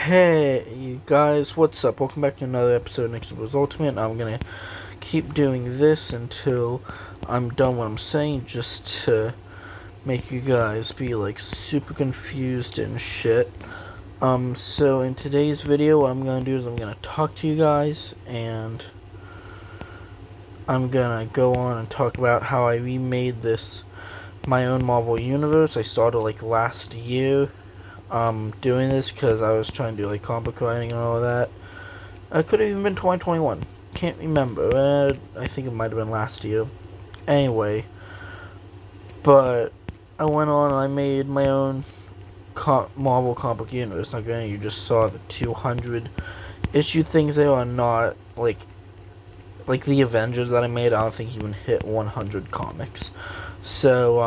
Hey guys, what's up? Welcome back to another episode of Nickster's Ultimate. I'm gonna keep doing this until I'm done what I'm saying, just to make you guys be like super confused and shit. So in today's video, what I'm gonna do is I'm gonna talk to you guys, and I'm gonna go on and talk about how I remade my own Marvel universe. I started like last year. Doing this because I was trying to do like comic book writing and all of that. It could have even been 2021. Can't remember. I think it might have been last year. Anyway, but I went on and I made my own Marvel comic book universe. Now, granted, you just saw the 200 issue things. They are not like the Avengers that I made. I don't think even hit 100 comics. So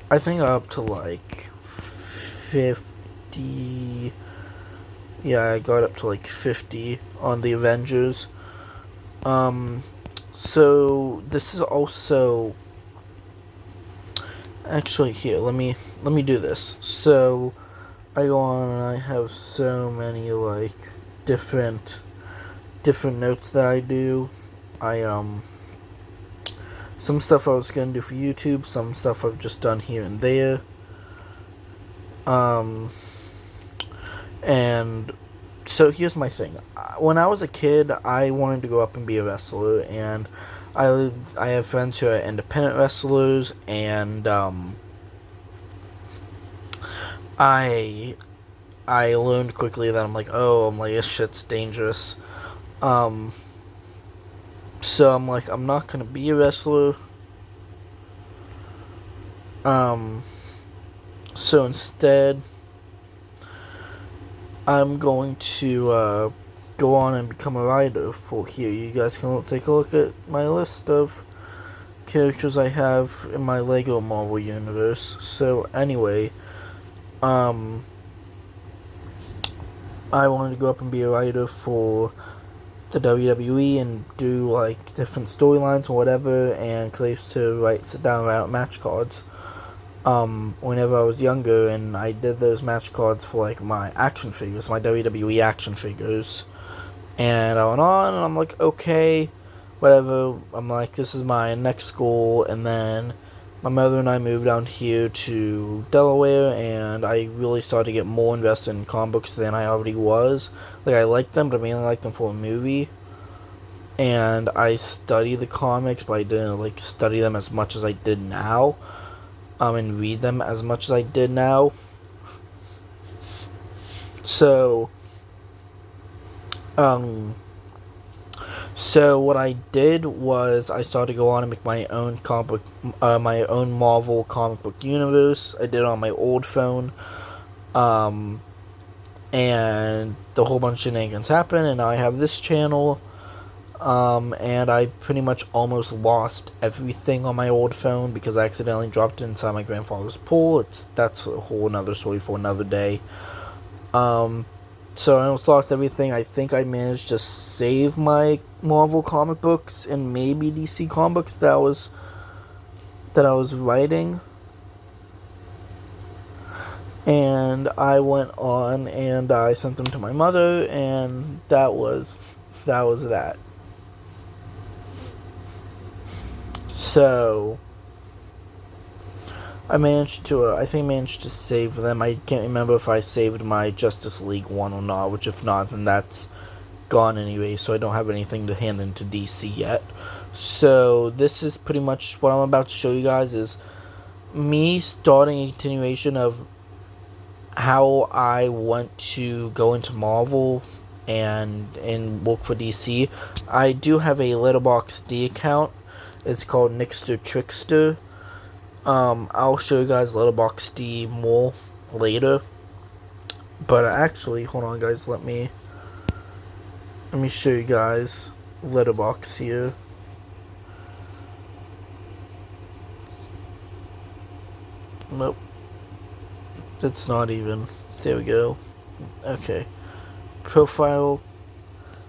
I think up to like 50. Yeah, I got up to like 50 on the Avengers. So this is also actually here. Let me do this. So I go on and I have so many like different notes that I do. Some stuff I was gonna do for YouTube, some stuff I've just done here and there. And so here's my thing. When I was a kid, I wanted to go up and be a wrestler, and I have friends who are independent wrestlers, and I learned quickly that I'm like, this shit's dangerous. So I'm like, I'm not gonna be a wrestler. So instead, I'm going to go on and become a writer for here. You guys can take a look at my list of characters I have in my Lego Marvel universe. So anyway, I wanted to go up and be a writer for the WWE and do like different storylines or whatever, and cause I used to sit down and write out match cards whenever I was younger, and I did those match cards for like my action figures, my WWE action figures. And I went on and I'm like, okay, whatever. I'm like, this is my next goal. And then my mother and I moved down here to Delaware, and I really started to get more invested in comic books than I already was. Like, I liked them, but I mainly liked them for a movie. And I studied the comics, but I didn't like study them as much as I did now. And read them as much as I did now. So what I did was I started to go on and make my own my own Marvel comic book universe. I did it on my old phone, and the whole bunch of shenanigans happened, and now I have this channel. And I pretty much almost lost everything on my old phone because I accidentally dropped it inside my grandfather's pool. That's a whole another story for another day. So I almost lost everything. I think I managed to save my Marvel comic books and maybe DC comic books that I was writing. And I went on and I sent them to my mother, and that was that. So I managed to save them. I can't remember if I saved my Justice League one or not, which if not, then that's gone anyway, so I don't have anything to hand into DC yet. So this is pretty much what I'm about to show you guys, is me starting a continuation of how I want to go into Marvel and work for DC. I do have a Letterboxd account. It's called NicksterTricker. I'll show you guys Letterboxd more later. But actually, hold on guys, let me show you guys Letterboxd here. Nope. It's not even. There we go. Okay. Profile.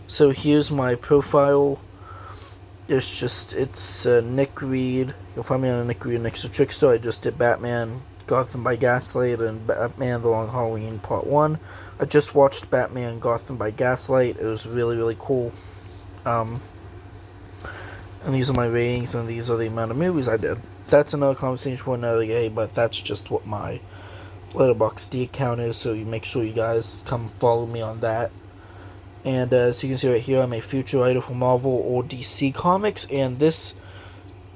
So here's my profile. It's Nick Reed. You'll find me on Nick Reed NicksterTricker. I just did Batman, Gotham by Gaslight and Batman The Long Halloween Part 1. I just watched Batman Gotham by Gaslight. It was really, really cool. And these are my ratings, and these are the amount of movies I did. That's another conversation for another day, but that's just what my Letterboxd account is, so you make sure you guys come follow me on that. And as you can see right here, I'm a future writer for Marvel or DC Comics, and this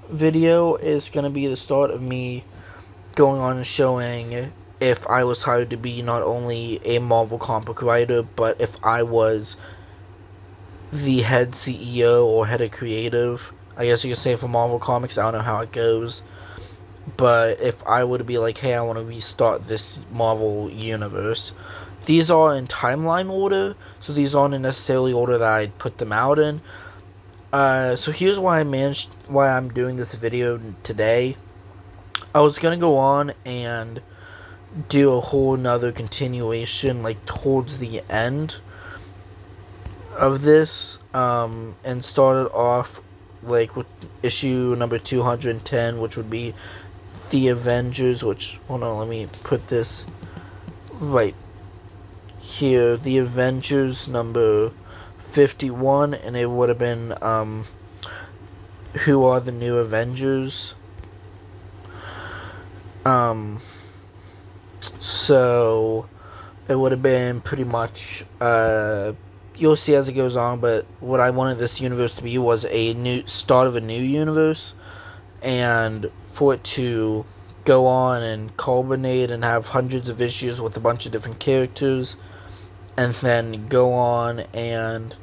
video is going to be the start of me going on and showing if I was hired to be not only a Marvel comic writer, but if I was the head CEO or head of creative, I guess you could say, for Marvel Comics. I don't know how it goes, but if I were to be like, hey, I want to restart this Marvel universe. These are in timeline order, so these aren't in necessarily order that I'd put them out in. So here's why I'm doing this video today. I was gonna go on and do a whole nother continuation, like towards the end of this, and started off like with issue number 210, which would be the Avengers. Which, hold on, let me put this right here. The Avengers number 51, and it would have been Who Are the New Avengers? So it would have been pretty much you'll see as it goes on, but what I wanted this universe to be was a new start of a new universe, and for it to go on and culminate and have hundreds of issues with a bunch of different characters, and then go on, and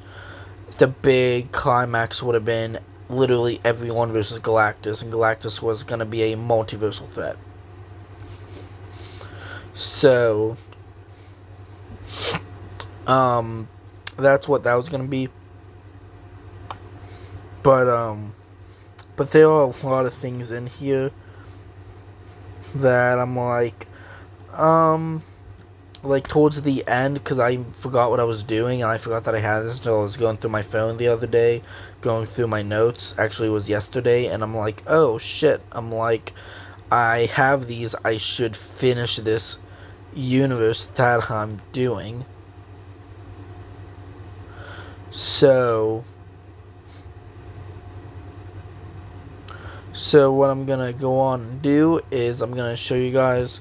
the big climax would have been literally everyone versus Galactus, and Galactus was going to be a multiversal threat. So, that's what that was going to be. But there are a lot of things in here that I'm like towards the end, because I forgot what I was doing, and I forgot that I had this until I was going through my phone the other day, going through my notes. Actually, it was yesterday, and I'm like, oh shit, I'm like, I have these, I should finish this universe that I'm doing. So what I'm gonna go on and do is I'm gonna show you guys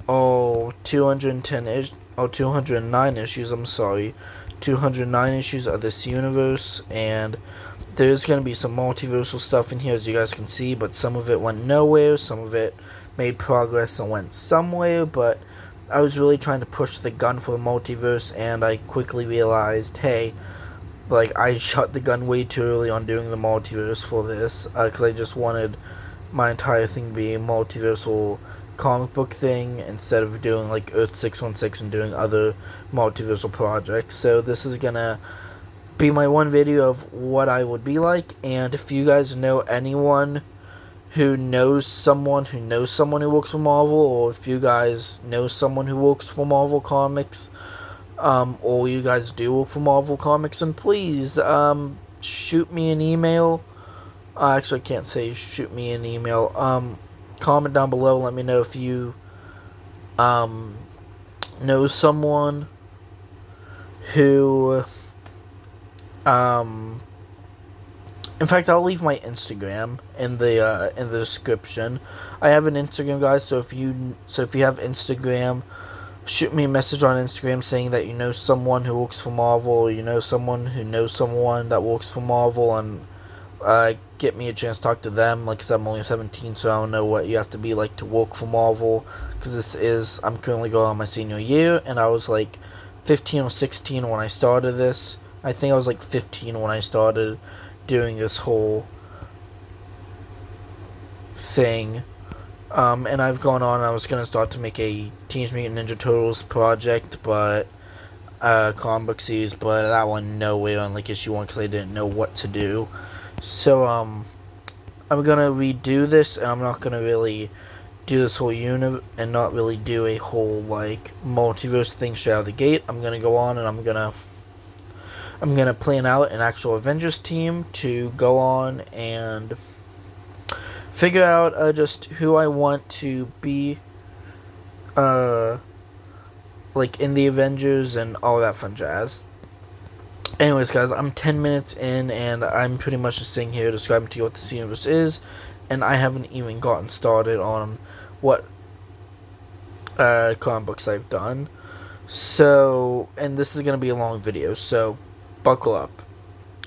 209 issues, 209 issues of this universe, and there's going to be some multiversal stuff in here, as you guys can see, but some of it went nowhere, some of it made progress and went somewhere, but I was really trying to push the gun for the multiverse, and I quickly realized, hey, like, I shot the gun way too early on doing the multiverse for this, because I just wanted my entire thing to be a multiversal comic book thing instead of doing like Earth 616 and doing other multiversal projects. So this is gonna be my one video of what I would be like, and if you guys know anyone who knows someone who works for Marvel, or if you guys know someone who works for Marvel Comics, or you guys do work for Marvel Comics, and please shoot me an email. Actually, I can't say shoot me an email. Comment down below, let me know if you know someone who in fact, I'll leave my Instagram in the description. I have an Instagram, guys, so if you have Instagram, shoot me a message on Instagram saying that you know someone who works for Marvel, or you know someone who knows someone that works for Marvel, and get me a chance to talk to them. Like I said, I'm only 17, so I don't know what you have to be like to work for Marvel, because I'm currently going on my senior year, and I was like 15 or 16 when I started this. I think I was like 15 when I started doing this whole thing, and I've gone on. I was going to start to make a Teenage Mutant Ninja Turtles project, but comic book series, but that one nowhere on like issue 1 because I didn't know what to do. So I'm gonna redo this, and I'm not gonna really do this whole unit and not really do a whole like multiverse thing straight out of the gate. I'm gonna go on and I'm gonna plan out an actual Avengers team to go on and figure out just who I want to be uh, like in the Avengers and all that fun jazz. Anyways, guys, I'm 10 minutes in, and I'm pretty much just sitting here describing to you what this universe is, and I haven't even gotten started on what comic books I've done. So, and this is going to be a long video, so buckle up.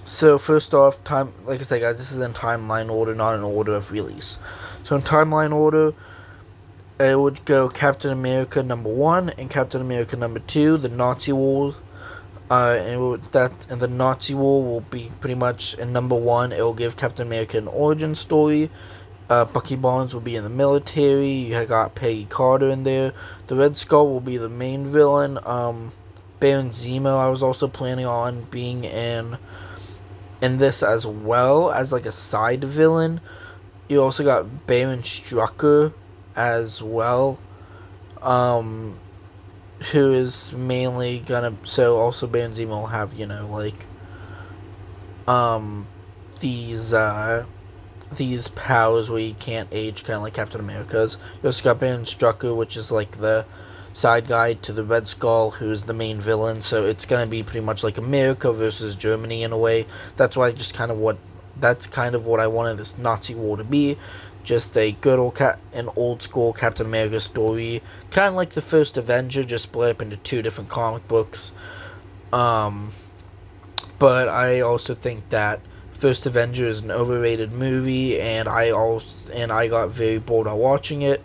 So, first off, like I said, guys, this is in timeline order, not in order of release. So, in timeline order, it would go Captain America #1 and Captain America #2, the Nazi War. And the Nazi War will be pretty much in #1. It will give Captain America an origin story. Bucky Barnes will be in the military. You got Peggy Carter in there. The Red Skull will be the main villain. Baron Zemo, I was also planning on being in this as well as like a side villain. You also got Baron Strucker as well, who is mainly gonna. So also Baron Zemo will have, you know, like these powers where you can't age, kind of like Captain America's. You also got Baron Strucker, which is like the side guy to the Red Skull, who's the main villain. So it's gonna be pretty much like America versus Germany in a way. That's why that's kind of what I wanted this Nazi war to be. Just a good old school Captain America story, kind of like the first Avenger, just split up into two different comic books. But I also think that First Avenger is an overrated movie, and I got very bored of watching it,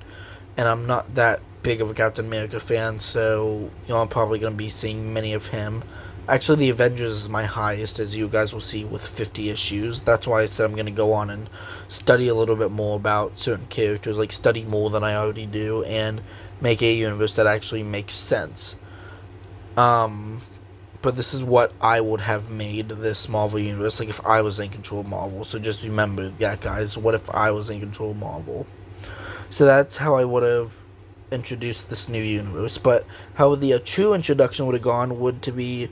and I'm not that big of a Captain America fan, so I'm probably going to be seeing many of him. Actually, the Avengers is my highest, as you guys will see, with 50 issues. That's why I said I'm going to go on and study a little bit more about certain characters, like study more than I already do, and make a universe that actually makes sense. But this is what I would have made this Marvel universe, like if I was in control of Marvel. So just remember, yeah, guys, what if I was in control of Marvel? So that's how I would have introduced this new universe. But how the true introduction would have gone would to be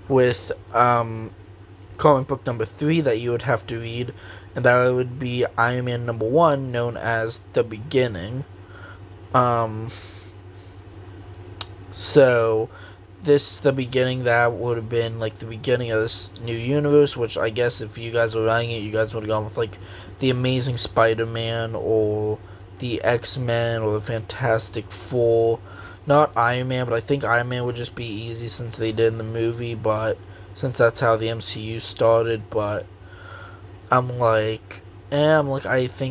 with comic book #3 that you would have to read, and that would be Iron Man #1, known as The Beginning. So the beginning, that would have been like the beginning of this new universe, which I guess if you guys were writing it, you guys would have gone with like the Amazing Spider-Man or the X-Men or the Fantastic Four. Not Iron Man, but I think Iron Man would just be easy since they did in the movie, but since that's how the MCU started. But I think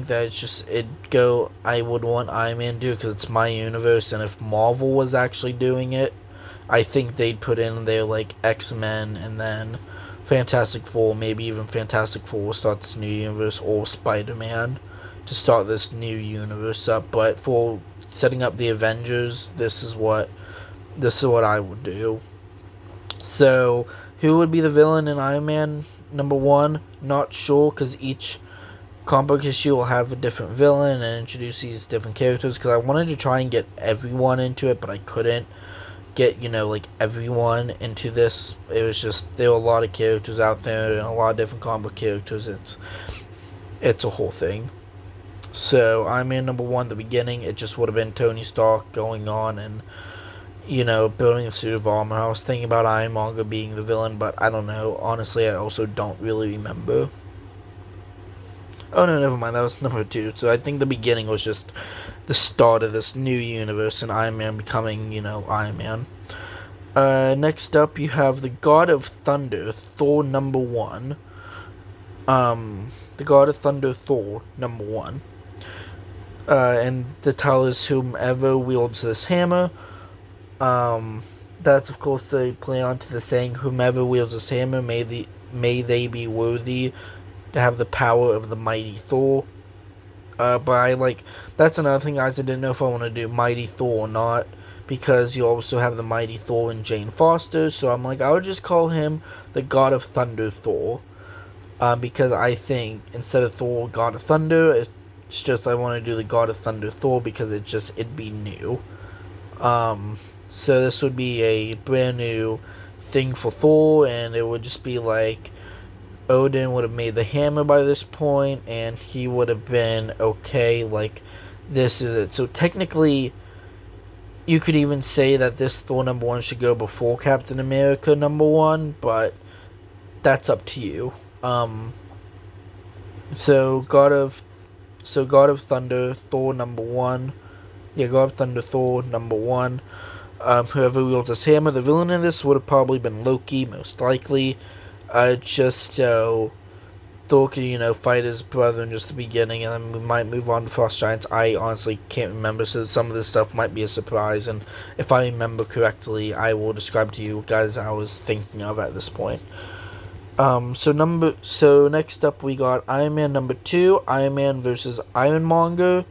that I would want Iron Man to do it because it's my universe, and if Marvel was actually doing it, I think they'd put in there like X-Men and then Fantastic Four, maybe even Fantastic Four will start this new universe, or Spider-Man to start this new universe up. But for setting up the Avengers, this is what I would do. So who would be the villain in Iron Man #1? Not sure, because each comic book issue will have a different villain and introduce these different characters, because I wanted to try and get everyone into it, but I couldn't get, like everyone into this. It was just, there were a lot of characters out there and a lot of different comic book characters. It's a whole thing. So Iron Man #1, the beginning, it just would have been Tony Stark going on and building a suit of armor. I was thinking about Ironmonger being the villain, but I don't know. Honestly, I also don't really remember. Oh no, never mind, that was #2. So I think the beginning was just the start of this new universe and Iron Man becoming, Iron Man. Next up, you have the God of Thunder, Thor #1. The God of Thunder, Thor #1. And the title is Whomever Wields This Hammer. That's of course a play on to the saying, whomever wields this hammer, may they be worthy to have the power of the mighty Thor. But that's another thing, guys. I didn't know if I want to do Mighty Thor or not, because you also have the Mighty Thor and Jane Foster. So I'm like, I would just call him the God of Thunder Thor, because I think instead of Thor God of Thunder, it's just I want to do the God of Thunder Thor because it'd be new. So this would be a brand new thing for Thor, and it would just be like Odin would have made the hammer by this point, and he would have been okay, like, this is it. So technically, You could even say that this Thor #1 should go before Captain America #1, but that's up to you. So God of Thunder, Thor #1. Yeah, God of Thunder, Thor #1. Whoever wields his hammer, the villain in this would have probably been Loki, most likely. Just so Thor could, fight his brother in just the beginning, and then we might move on to Frost Giants. I honestly can't remember, so some of this stuff might be a surprise, and if I remember correctly, I will describe to you guys I was thinking of at this point. So next up we got Iron Man #2, Iron Man versus Ironmonger.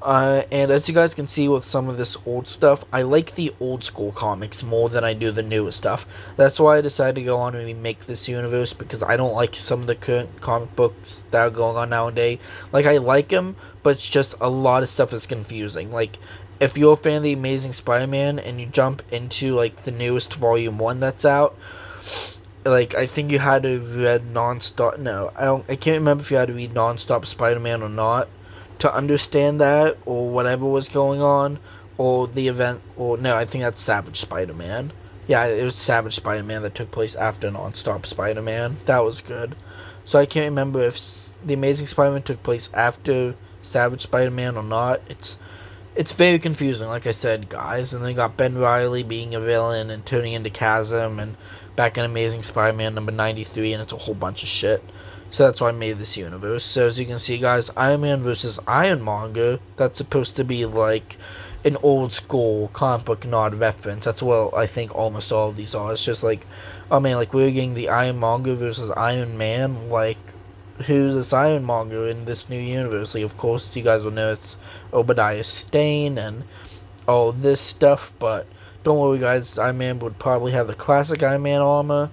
And as you guys can see with some of this old stuff, I like the old school comics more than I do the newer stuff. That's why I decided to go on and remake this universe, because I don't like some of the current comic books that are going on nowadays. Like, I like them, but it's just a lot of stuff is confusing. Like, if you're a fan of The Amazing Spider-Man and you jump into, like, the newest Volume 1 that's out, like, I think you had to read non-stop. No, I can't remember if you had to read non-stop Spider-Man or not to understand that, or whatever was going on, or the event, or no, I think that's Savage Spider-Man. Yeah, it was Savage Spider-Man that took place after Non-Stop Spider-Man. That was good. So I can't remember if The Amazing Spider-Man took place after Savage Spider-Man or not. It's very confusing, like I said, guys. And then got Ben Reilly being a villain and turning into Chasm, and back in Amazing Spider-Man #93, and it's a whole bunch of shit. So that's why I made this universe. So as you can see, guys, Iron Man versus Ironmonger, that's supposed to be like an old school comic book nod reference. That's what I think almost all of these are. It's just like, oh man, like we're getting the Ironmonger versus Iron Man. Like, who's this Ironmonger in this new universe? Like, of course, you guys will know it's Obadiah Stane and all this stuff, but don't worry, guys. Iron Man would probably have the classic Iron Man armor.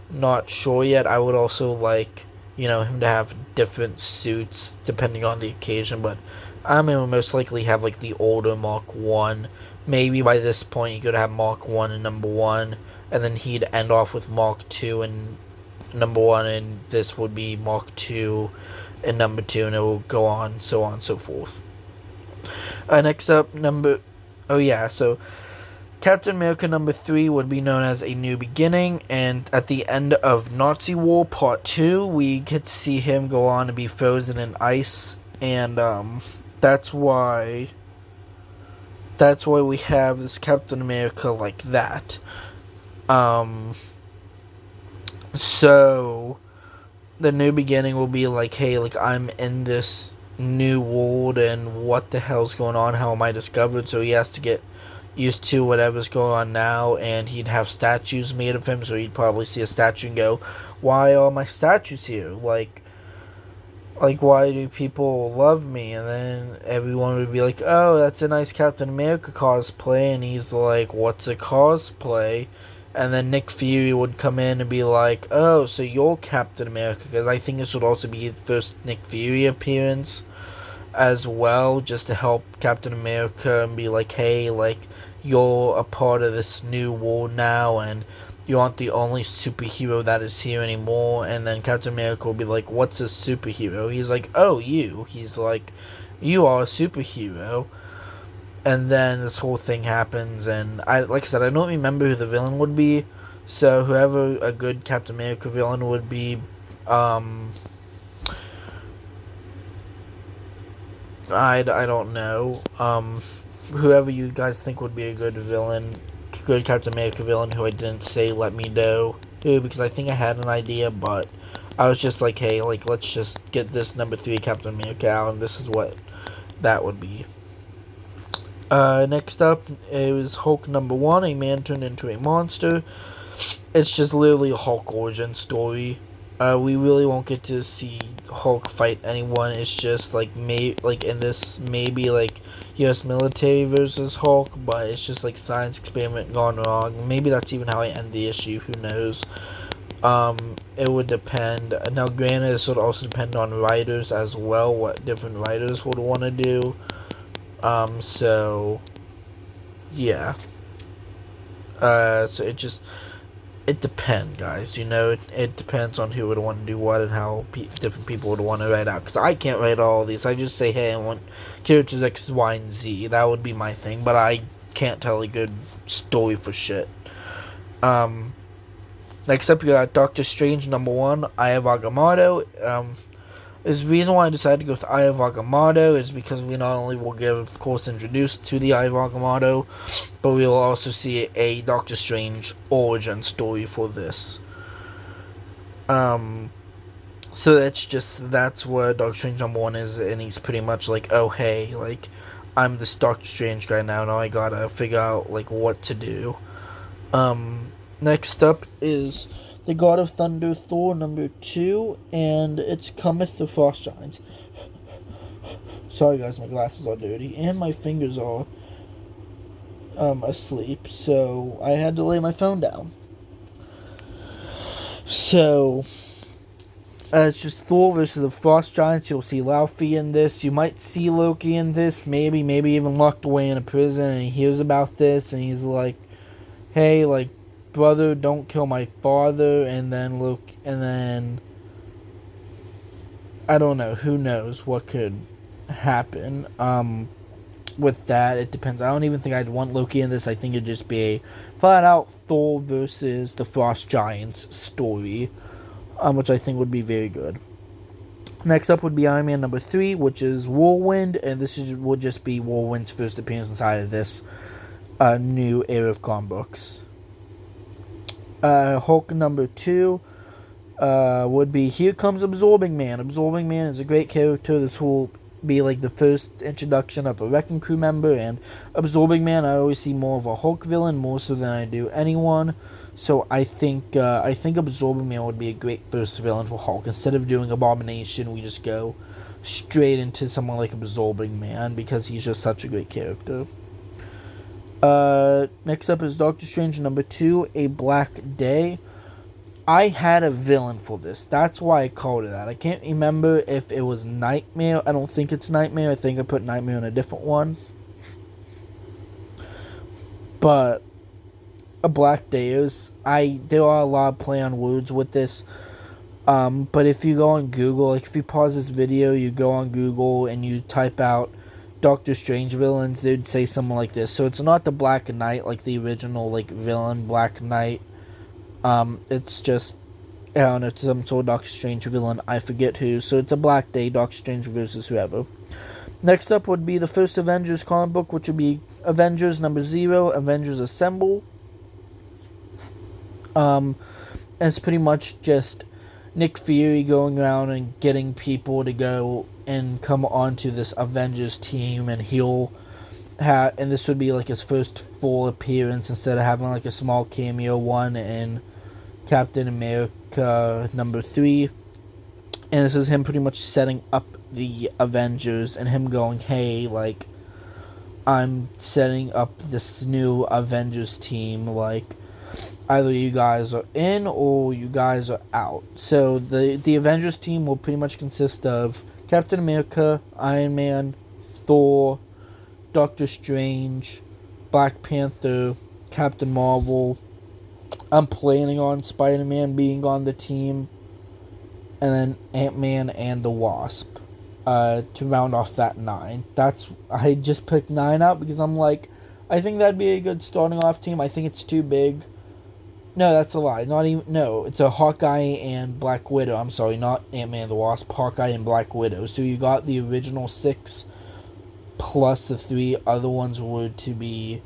Not sure yet. I would also like him to have different suits depending on the occasion, but Iron Man will most likely have like the older Mark 1. Maybe by this point he could have Mark 1 and #1, and then he'd end off with Mark 2 and #1, and this would be Mark 2 and #2, and it will go on, so on, so forth. Next up, so Captain America #3 would be known as A New Beginning, and at the end of Nazi War Part 2, we get to see him go on to be frozen in ice, and that's why we have this Captain America like that. So the new beginning will be like, hey, like I'm in this new world, and what the hell's going on? How am I discovered? So he has to get used to whatever's going on now, and he'd have statues made of him, so he'd probably see a statue and go, why are my statues here? Like why do people love me? And then everyone would be like, oh, that's a nice Captain America cosplay, and he's like, what's a cosplay? And then Nick Fury would come in and be like, oh, so you're Captain America, because I think this would also be his first Nick Fury appearance as well, just to help Captain America and be like, hey, like, you're a part of this new world now, and you aren't the only superhero that is here anymore. And then Captain America will be like, what's a superhero? He's like, oh, you. He's like, you are a superhero. And then this whole thing happens, and like I said, I don't remember who the villain would be, so whoever a good Captain America villain would be, I don't know. Whoever you guys think would be a good Captain America villain who I didn't say, let me know who, because I think I had an idea, but I was just like, hey, like, let's just get this #3 Captain America out, and this is what that would be. Next up, it was Hulk #1, a man turned into a monster. It's just literally a Hulk origin story. We really won't get to see Hulk fight anyone. It's just like in this maybe like U.S. military versus Hulk, but it's just like science experiment gone wrong. Maybe that's even how I end the issue. Who knows? It would depend. Now, granted, this would also depend on writers as well. What different writers would want to do. So yeah. So it depends, guys. It depends on who would want to do what and how different people would want to write out. Because I can't write all these. I just say, hey, I want characters X, Y, and Z. That would be my thing. But I can't tell a good story for shit. Next up, you got Doctor Strange #1, Eye of Agamotto. The reason why I decided to go with Eye of Agamotto is because we not only will get, of course, introduced to the Eye of Agamotto, but we will also see a Doctor Strange origin story for this. So that's what Doctor Strange #1 is, and he's pretty much like, oh hey, like, I'm this Doctor Strange guy now I gotta figure out, like, what to do. Next up is the God of Thunder Thor #2, and it's Cometh the Frost Giants. Sorry guys, my glasses are dirty, and my fingers are asleep, so I had to lay my phone down. So, it's just Thor versus the Frost Giants. You'll see Laufey in this. You might see Loki in this, maybe even locked away in a prison, and he hears about this, and he's like, hey, like, brother, don't kill my father, and then I don't know, who knows what could happen. With that, it depends. I don't even think I'd want Loki in this. I think it'd just be a flat out Thor versus the Frost Giants story, which I think would be very good. Next up would be Iron Man #3, which is Whirlwind, and would just be Whirlwind's first appearance inside of this new era of comic books. Hulk #2 would be Here Comes Absorbing Man. Absorbing Man is a great character. This will be like the first introduction of a Wrecking Crew member, and Absorbing Man I always see more of a Hulk villain, more so than I do anyone. So I think Absorbing Man would be a great first villain for Hulk. Instead of doing Abomination, we just go straight into someone like Absorbing Man, because he's just such a great character. Next up is Doctor Strange #2, A Black Day. I had a villain for this. That's why I called it that. I can't remember if it was Nightmare. I don't think it's Nightmare. I think I put Nightmare in a different one. But A Black Day there are a lot of play on words with this. But if you go on Google, like if you pause this video, you go on Google and you type out Doctor Strange villains, they'd say something like this. So it's not the Black Knight, like the original like villain Black Knight. It's just, I don't know, it's some sort of Doctor Strange villain, I forget who. So it's a Black Day, Doctor Strange versus whoever. Next up would be the first Avengers comic book, which would be Avengers #0, Avengers Assemble. And it's pretty much just Nick Fury going around and getting people to go and come onto this Avengers team, and and this would be like his first full appearance, instead of having like a small cameo one in Captain America #3. And this is him pretty much setting up the Avengers, and him going, hey, like, I'm setting up this new Avengers team, like, either you guys are in or you guys are out. So the Avengers team will pretty much consist of Captain America, Iron Man, Thor, Doctor Strange, Black Panther, Captain Marvel. I'm planning on Spider-Man being on the team, and then Ant-Man and the Wasp to round off that 9. I just picked 9 out because I'm like, I think that'd be a good starting off team. I think it's too big. No, that's a lie. It's a Hawkeye and Black Widow. I'm sorry, not Ant-Man and the Wasp. Hawkeye and Black Widow. So you got the original 6 plus the 3 other ones were to be.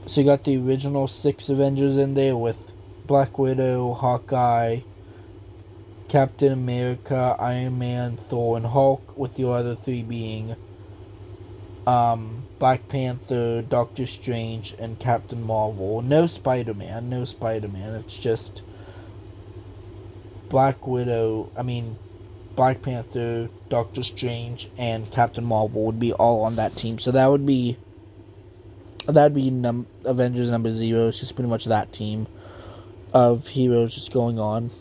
So you got the original 6 Avengers in there with Black Widow, Hawkeye, Captain America, Iron Man, Thor, and Hulk, with the other 3 being Black Panther, Doctor Strange, and Captain Marvel. No Spider-Man. It's just Black Panther, Doctor Strange, and Captain Marvel would be all on that team. So that'd be Avengers #0. It's just pretty much that team of heroes just going on.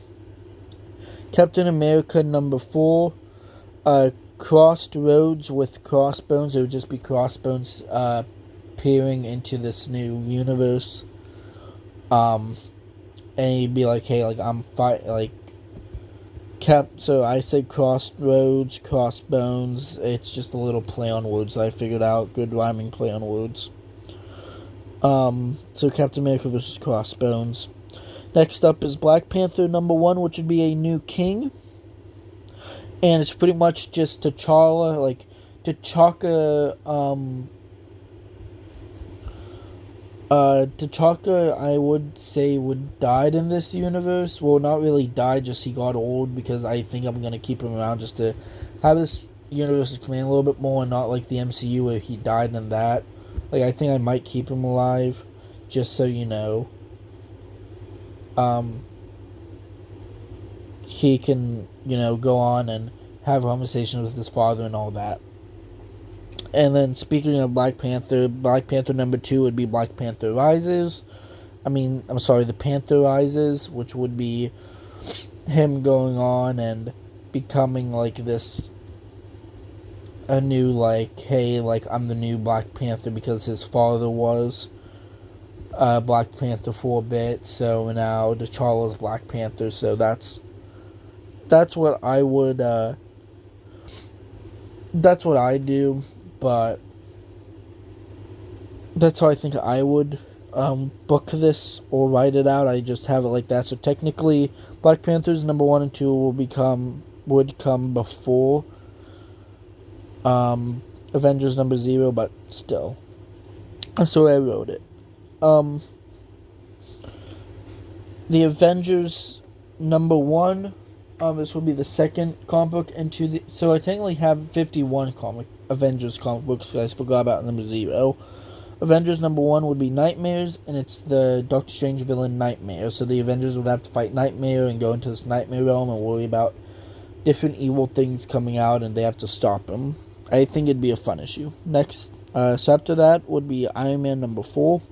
Captain America #4, Crossed Roads with Crossbones. It would just be Crossbones peering into this new universe. And he'd be like, hey, like, So I said crossroads, crossbones. It's just a little play on words I figured out. Good rhyming play on words. So Captain America versus Crossbones. Next up is Black Panther #1, which would be a new king. And it's pretty much just T'Challa, like, T'Chaka, T'Chaka, I would say, would died in this universe. Well, not really died, just he got old, because I think I'm going to keep him around just to have this universe expand a little bit more, and not like the MCU where he died in that. Like, I think I might keep him alive, just so you know. He can, go on and have conversations with his father and all that. And then speaking of Black Panther #2 would be Black Panther Rises. The Panther Rises, which would be him going on and becoming like this, a new, like, hey, like, I'm the new Black Panther, because his father was Black Panther for a bit, so now T'Challa's Black Panther, so that's what I would, that's what I do, but that's how I think I would book this or write it out. I just have it like that. So technically, Black Panthers #1 and 2 would come before Avengers #0, but still. So I wrote it. The Avengers #1. This will be the second comic book so I technically have 51 Avengers comic books, guys. Forgot about #0. Avengers #1 would be Nightmares, and it's the Doctor Strange villain Nightmare. So the Avengers would have to fight Nightmare and go into this Nightmare realm and worry about different evil things coming out, and they have to stop him. I think it'd be a fun issue. Next, so after that would be Iron Man #4,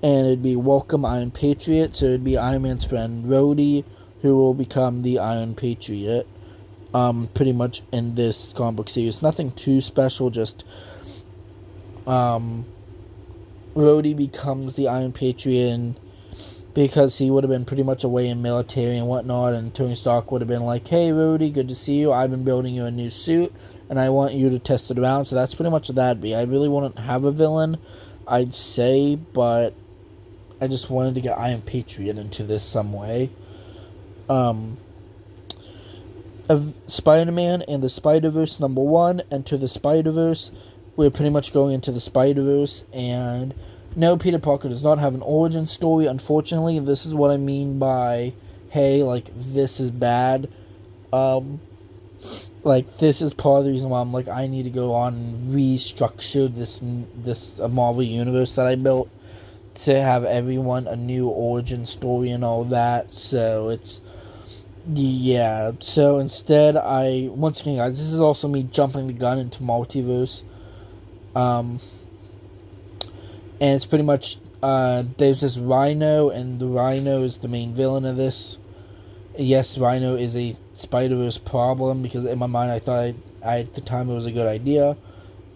and it'd be Welcome Iron Patriot. So it'd be Iron Man's friend Rhodey, who will become the Iron Patriot, pretty much in this comic book series. Nothing too special, just, Rhodey becomes the Iron Patriot because he would have been pretty much away in military and whatnot, and Tony Stark would have been like, hey, Rhodey, good to see you. I've been building you a new suit, and I want you to test it around. So that's pretty much what that'd be. I really wouldn't have a villain, I'd say, but I just wanted to get Iron Patriot into this some way. Spider-Man and the Spider-Verse #1, Enter the Spider-Verse. We're pretty much going into the Spider-Verse, and no, Peter Parker does not have an origin story, unfortunately. This is what I mean by, hey, like, this is bad. Like, this is part of the reason why I'm like, I need to go on and restructure this Marvel universe that I built to have everyone a new origin story and all that. So it's, yeah. So instead, once again, guys, this is also me jumping the gun into multiverse. And it's pretty much, there's this Rhino, and the Rhino is the main villain of this. Yes, Rhino is a Spider-Verse problem, because in my mind I thought at the time it was a good idea.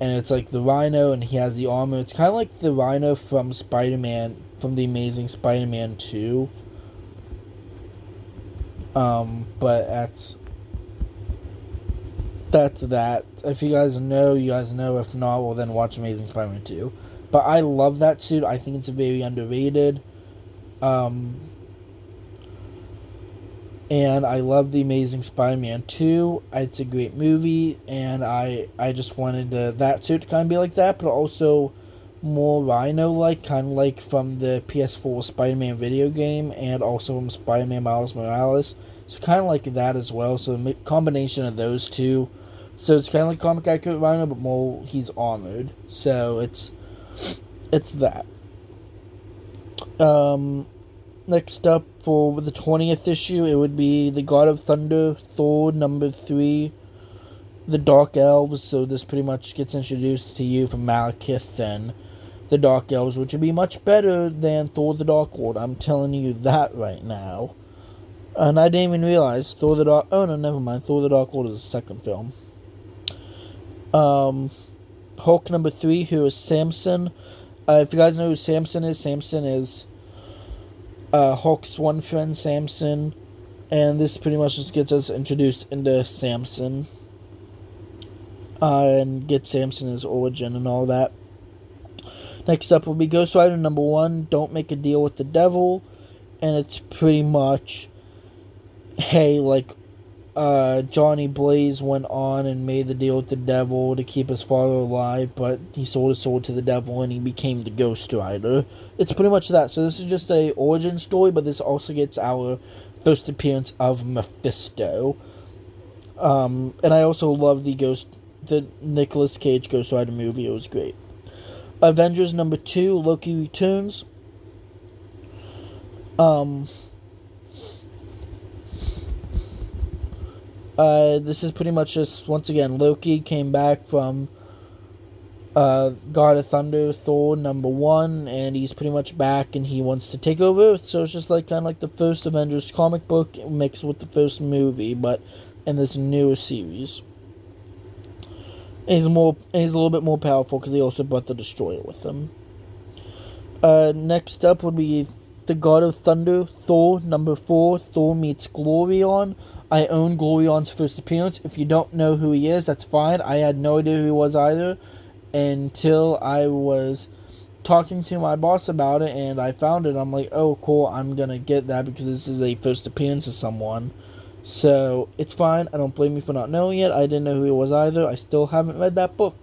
And it's like the Rhino, and he has the armor. It's kind of like the Rhino from Spider-Man, from the Amazing Spider-Man 2. But that's that. If you guys know, you guys know. If not, well, then watch Amazing Spider-Man 2. But I love that suit. I think it's very underrated. And I love the Amazing Spider-Man 2. It's a great movie, and I just wanted that suit to kind of be like that, but also more Rhino-like, kind of like from the PS4 Spider-Man video game, and also from Spider-Man Miles Morales. So kind of like that as well. So a combination of those two. So it's kind of like comic accurate Rhino, but more he's armored. So it's that. Next up, for the 20th issue, it would be the God of Thunder, Thor #3, the Dark Elves. So this pretty much gets introduced to you from Malekith and the Dark Elves, which would be much better than Thor the Dark World. I'm telling you that right now. And I didn't even realize Thor the Dark... Oh, no, never mind. Thor the Dark World is the second film. Hulk #3, who is Samson. If you guys know who Samson is Hulk's one friend, Samson. And this pretty much just gets us introduced into Samson. And get Samson his origin and all that. Next up will be Ghost Rider number 1, Don't Make a Deal with the Devil. And it's pretty much, hey, like, Johnny Blaze went on and made the deal with the devil to keep his father alive, but he sold his soul to the devil and he became the Ghost Rider. It's pretty much that. So this is just a origin story, but this also gets our first appearance of Mephisto. And I also love the Nicolas Cage Ghost Rider movie. It was great. Avengers number 2, Loki Returns. This is pretty much just, once again, Loki came back from God of Thunder, Thor number 1, and he's pretty much back and he wants to take over. So it's just like kind of like the first Avengers comic book mixed with the first movie, but in this newer series. And he's a little bit more powerful because he also brought the Destroyer with him. Next up would be the God of Thunder, Thor number 4, Thor meets Glorion. I own Glorion's first appearance. If you don't know who he is, that's fine. I had no idea who he was either until I was talking to my boss about it and I found it. I'm like, oh cool, I'm gonna get that because this is a first appearance of someone. So it's fine. I don't blame you for not knowing it. I didn't know who he was either. I still haven't read that book.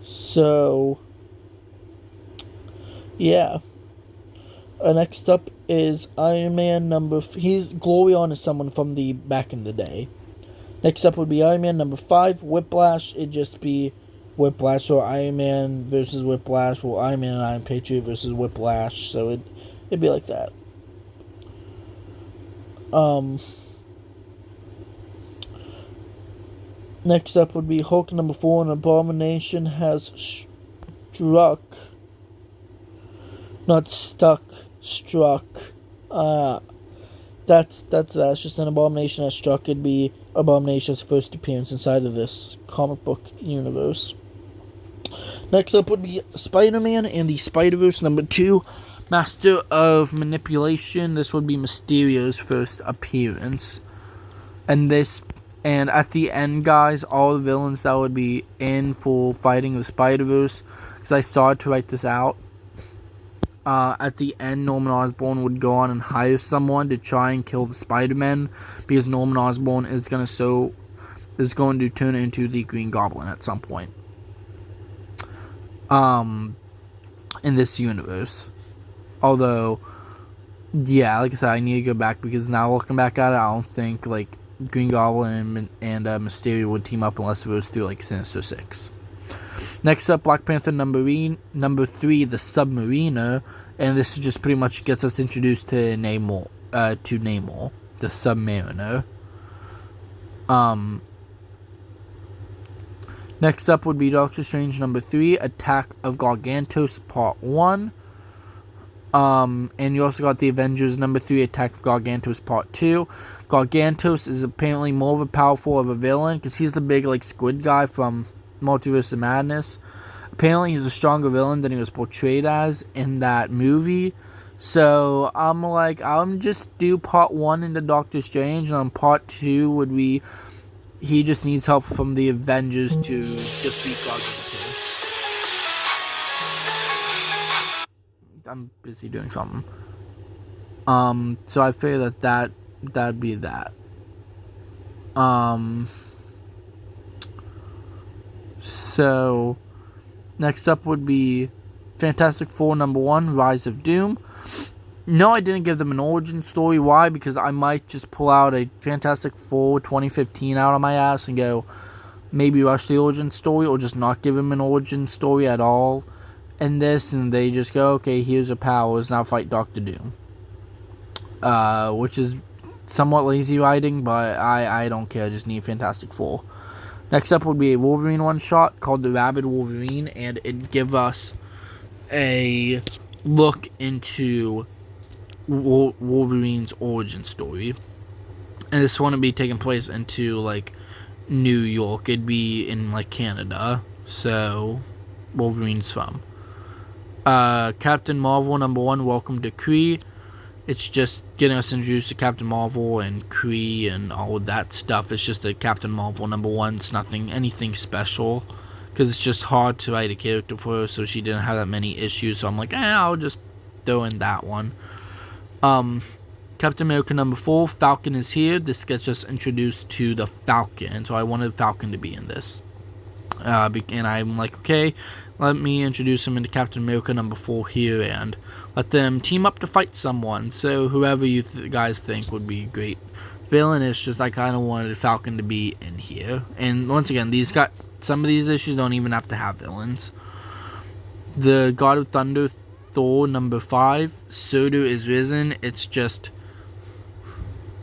So yeah. Next up is Iron Man Glorion is someone from the back in the day. Next up would be Iron Man number 5, Whiplash. It'd just be Whiplash, or Iron Man versus Whiplash, or Iron Man and Iron Patriot versus Whiplash. So it'd be like that. Next up would be Hulk number 4, An Abomination Has Struck. Not stuck, struck. That's that. It's just An Abomination Has Struck. It'd be Abomination's first appearance inside of this comic book universe. Next up would be Spider-Man and the Spider-Verse number 2, Master of Manipulation. This would be Mysterio's first appearance. And at the end, guys, all the villains that would be in for fighting the Spider-Verse, because I started to write this out. At the end, Norman Osborn would go on and hire someone to try and kill the Spider-Man, because Norman Osborn is going to turn into the Green Goblin at some point. In this universe. Although, yeah, like I said, I need to go back, because now looking back at it, I don't think, like, Green Goblin and Mysterio would team up unless it goes through, like, Sinister Six. Next up, Black Panther number 3, the Submariner, and this just pretty much gets us introduced to Namor, the Submariner. Next up would be Doctor Strange number 3, Attack of Gargantos Part 1. And you also got the Avengers number 3, Attack of Gargantos Part 2. Gargantos is apparently more of a powerful of a villain, because he's the big, like, squid guy from Multiverse of Madness. Apparently he's a stronger villain than he was portrayed as in that movie. So I'm just do part 1 into Doctor Strange, and on part 2 would be he just needs help from the Avengers to defeat Gargantos. I'm busy doing something. So I figure that'd be that. So next up would be Fantastic Four number 1, Rise of Doom. No, I didn't give them an origin story. Why? Because I might just pull out a Fantastic Four 2015 out of my ass and go, maybe rush the origin story, or just not give them an origin story at all in this, and they just go, okay, here's her powers, now fight Doctor Doom. Which is somewhat lazy writing, but I don't care, I just need Fantastic Four. Next up would be a Wolverine one-shot called The Rabid Wolverine, and it'd give us a look into Wolverine's origin story. And this one would be taking place into, like, New York. It'd be in, like, Canada. So, Wolverine's from. Captain Marvel number 1, Welcome to Kree. It's just getting us introduced to Captain Marvel and Kree and all of that stuff. It's just a Captain Marvel #1. It's anything special, because it's just hard to write a character for her, so she didn't have that many issues. So I'm like, I'll just throw in that one. Captain America #4, Falcon is here. This gets us introduced to the Falcon, so I wanted Falcon to be in this. And I'm like, okay, let me introduce him into Captain America #4 here, and let them team up to fight someone. So whoever you guys think would be great villain, it's just I kind of wanted Falcon to be in here. And once again, some of these issues don't even have to have villains. The God of Thunder, Thor #5, Surtur is risen. It's just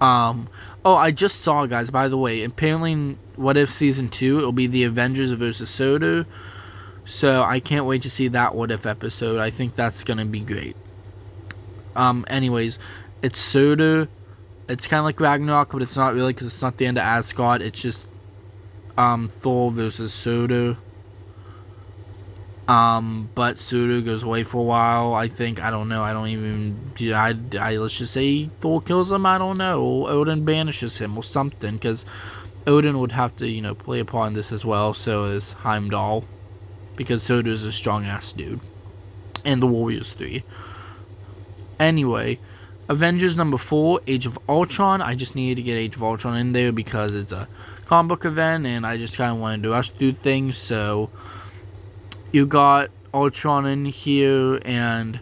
oh, I just saw, guys, by the way, apparently in What If Season 2, it'll be the Avengers versus Surtur. So I can't wait to see that What If episode. I think that's gonna be great. Anyways, it's Surtur. It's kind of like Ragnarok, but it's not really, because it's not the end of Asgard. It's just Thor versus Surtur. But Surtur goes away for a while, I think. I don't know. Let's just say Thor kills him. I don't know. Or Odin banishes him or something, because Odin would have to, play a part in this as well. So is Heimdall, because Surtur is a strong-ass dude. And the Warriors 3. Anyway, Avengers #4, Age of Ultron. I just needed to get Age of Ultron in there because it's a comic book event, and I just kind of wanted to rush through things, so you got Ultron in here, and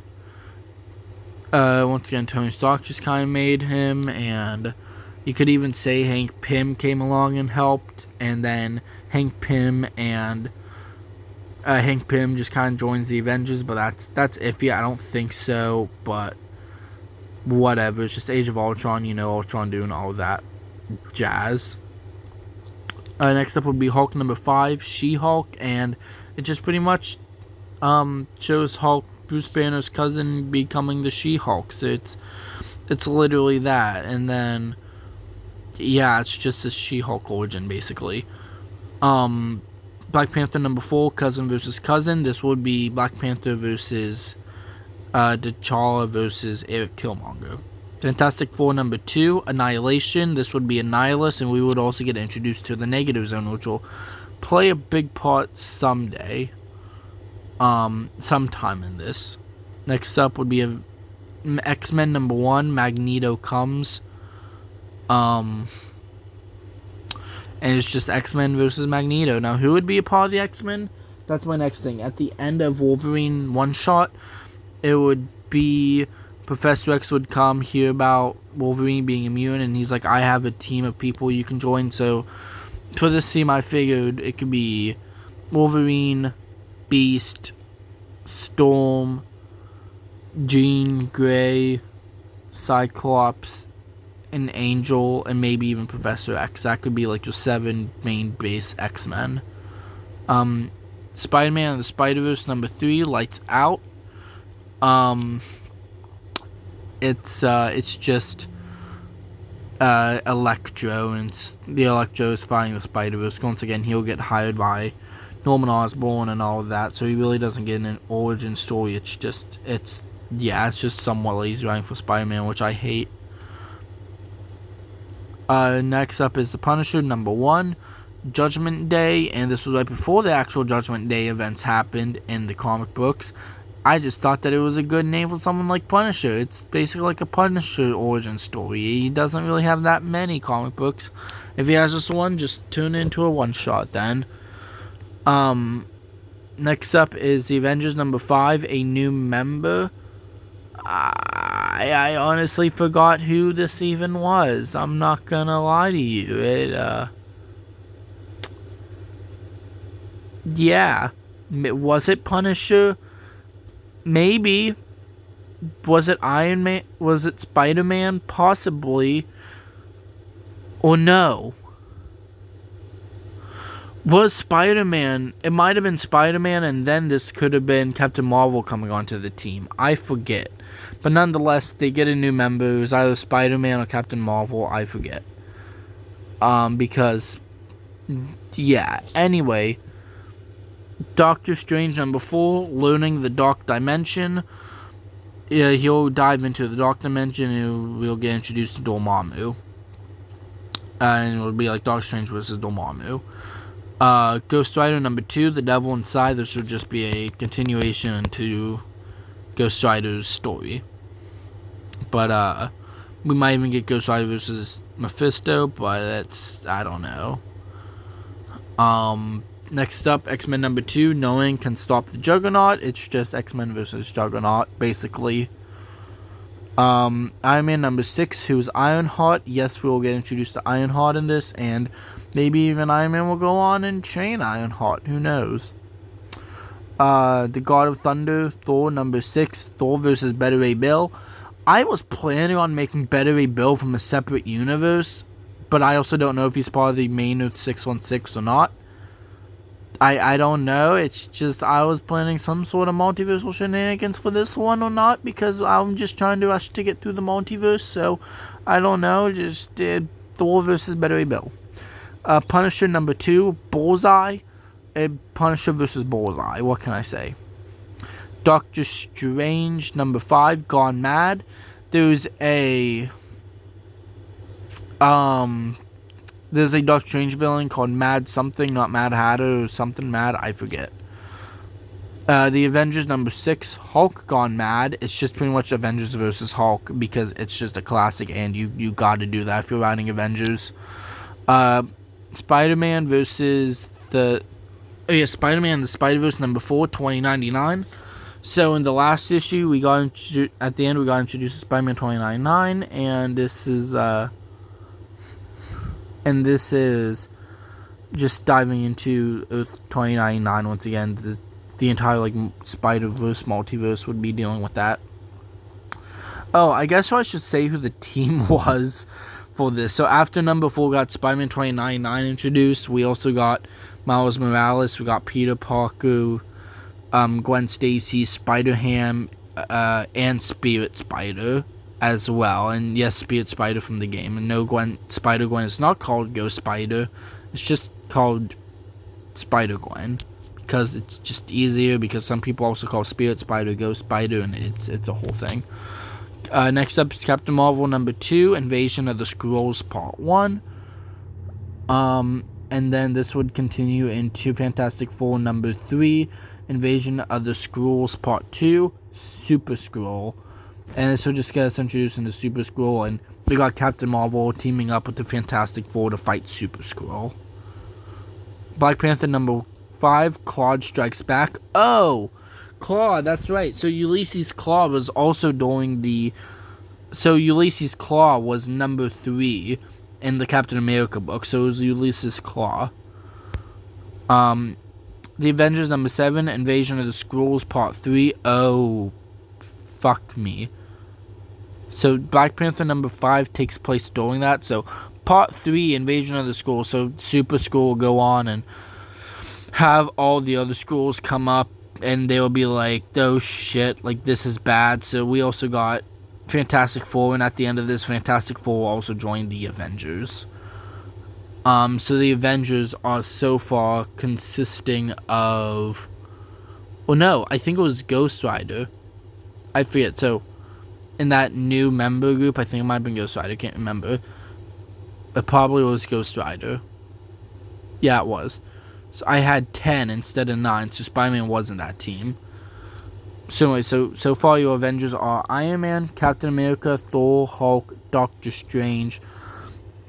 once again, Tony Stark just kind of made him, and you could even say Hank Pym came along and helped, and then Hank Pym just kind of joins the Avengers, but that's iffy. I don't think so, but whatever. It's just Age of Ultron, Ultron doing all that jazz. Next up would be Hulk #5, She-Hulk, and it just pretty much shows Hulk, Bruce Banner's cousin, becoming the She-Hulk. So it's literally that, and then yeah, it's just a She-Hulk origin basically. Black Panther #4, Cousin versus Cousin. This would be Black Panther versus T'Challa versus Eric Killmonger. Fantastic Four #2, Annihilation. This would be Annihilus, and we would also get introduced to the Negative Zone, which will play a big part someday. Sometime in this. Next up would be X-Men #1, Magneto comes. And it's just X-Men versus Magneto. Now, who would be a part of the X-Men? That's my next thing. At the end of Wolverine one-shot, it would be Professor X would come, hear about Wolverine being immune, and he's like, I have a team of people you can join. So for this team, I figured it could be Wolverine, Beast, Storm, Jean Grey, Cyclops, an Angel, and maybe even Professor X. That could be like your 7 main base X-Men. Spider-Man and the Spider-Verse #3, Lights Out. It's just Electro, and the Electro is fighting the Spider-Verse. Once again, he'll get hired by Norman Osborn and all of that, so he really doesn't get an origin story. It's just somewhat lazy writing for Spider-Man, which I hate. Next up is the Punisher #1, Judgment Day, and this was right before the actual Judgment Day events happened in the comic books. I just thought that it was a good name for someone like Punisher. It's basically like a Punisher origin story. He doesn't really have that many comic books. If he has just one, just turn it into a one-shot then. Next up is the Avengers #5, a new member. I honestly forgot who this even was. I'm not gonna lie to you. Yeah. Was it Punisher? Maybe. Was it Iron Man? Was it Spider-Man? Possibly. Or no. Was Spider-Man... It might have been Spider-Man, and then this could have been Captain Marvel coming onto the team. I forget. But nonetheless, they get a new member. It was either Spider-Man or Captain Marvel. I forget. Because... Yeah. Anyway... Doctor Strange #4, Learning the Dark Dimension. Yeah, he'll dive into the Dark Dimension and we'll get introduced to Dormammu. And it'll be like Doctor Strange versus Dormammu. Ghost Rider number 2, The Devil Inside. This will just be a continuation into Ghost Rider's story. But we might even get Ghost Rider versus Mephisto, but that's, I don't know. Next up, X-Men number 2, No One Can Stop the Juggernaut. It's just X-Men versus Juggernaut, basically. Iron Man number 6, who's Ironheart. Yes, we will get introduced to Ironheart in this, and maybe even Iron Man will go on and train Ironheart. Who knows? The God of Thunder, Thor number 6, Thor versus Beta Ray Bill. I was planning on making Beta Ray Bill from a separate universe, but I also don't know if he's part of the main of 616 or not. I don't know. It's just I was planning some sort of multiversal shenanigans for this one or not, because I'm just trying to rush to get through the multiverse. So I don't know. Just did Thor versus Beta Ray Bill. Punisher number 2, Bullseye. Punisher versus Bullseye. What can I say? Doctor Strange number 5, Gone Mad. There's a Doctor Strange villain called Mad something, not Mad Hatter or something Mad, I forget. The Avengers number 6, Hulk Gone Mad. It's just pretty much Avengers versus Hulk, because it's just a classic and you gotta do that if you're writing Avengers. Spider-Man versus Spider-Man the Spider-Verse number 4, 2099. So in the last issue, at the end we got introduced to Spider-Man 2099, and this is just diving into Earth 2099 once again. The entire like Spider-Verse multiverse would be dealing with that. Oh, I guess I should say who the team was for this. So after number 4 got Spider-Man 2099 introduced, we also got Miles Morales, we got Peter Parker, Gwen Stacy, Spider-Ham, and Spirit Spider as well. And yes, Spirit Spider from the game. And no, Spider-Gwen is not called Ghost Spider. It's just called Spider-Gwen, because it's just easier, because some people also call Spirit Spider Ghost Spider, and it's a whole thing. Next up is Captain Marvel number 2, Invasion of the Skrulls Part 1. And then this would continue into Fantastic Four number 3, Invasion of the Skrulls Part 2, Super Skrull. And this will just get us introduced into Super Skrull, and we got Captain Marvel teaming up with the Fantastic Four to fight Super Skrull. Black Panther number 5, Claude Strikes Back. Oh, Claude, that's right. So Ulysses Claw was also doing Ulysses Claw was number 3 in the Captain America book, so it was Ulysses Claw. The Avengers number 7, Invasion of the Skrulls Part 3. Oh, fuck me. So Black Panther number 5 takes place during that. So Part 3, Invasion of the Skrulls. So Super Skrull will go on and have all the other Skrulls come up, and they'll be like, oh shit, like this is bad. So we also got Fantastic Four, and at the end of this, Fantastic Four will also join the Avengers. So the Avengers are so far consisting of, well, no, I think it was Ghost Rider. I forget. So in that new member group, I think it might have been Ghost Rider. I can't remember. It probably was Ghost Rider. Yeah, it was. So I had 10 instead of 9. So Spider-Man wasn't that team. So anyway, so far your Avengers are Iron Man, Captain America, Thor, Hulk, Doctor Strange,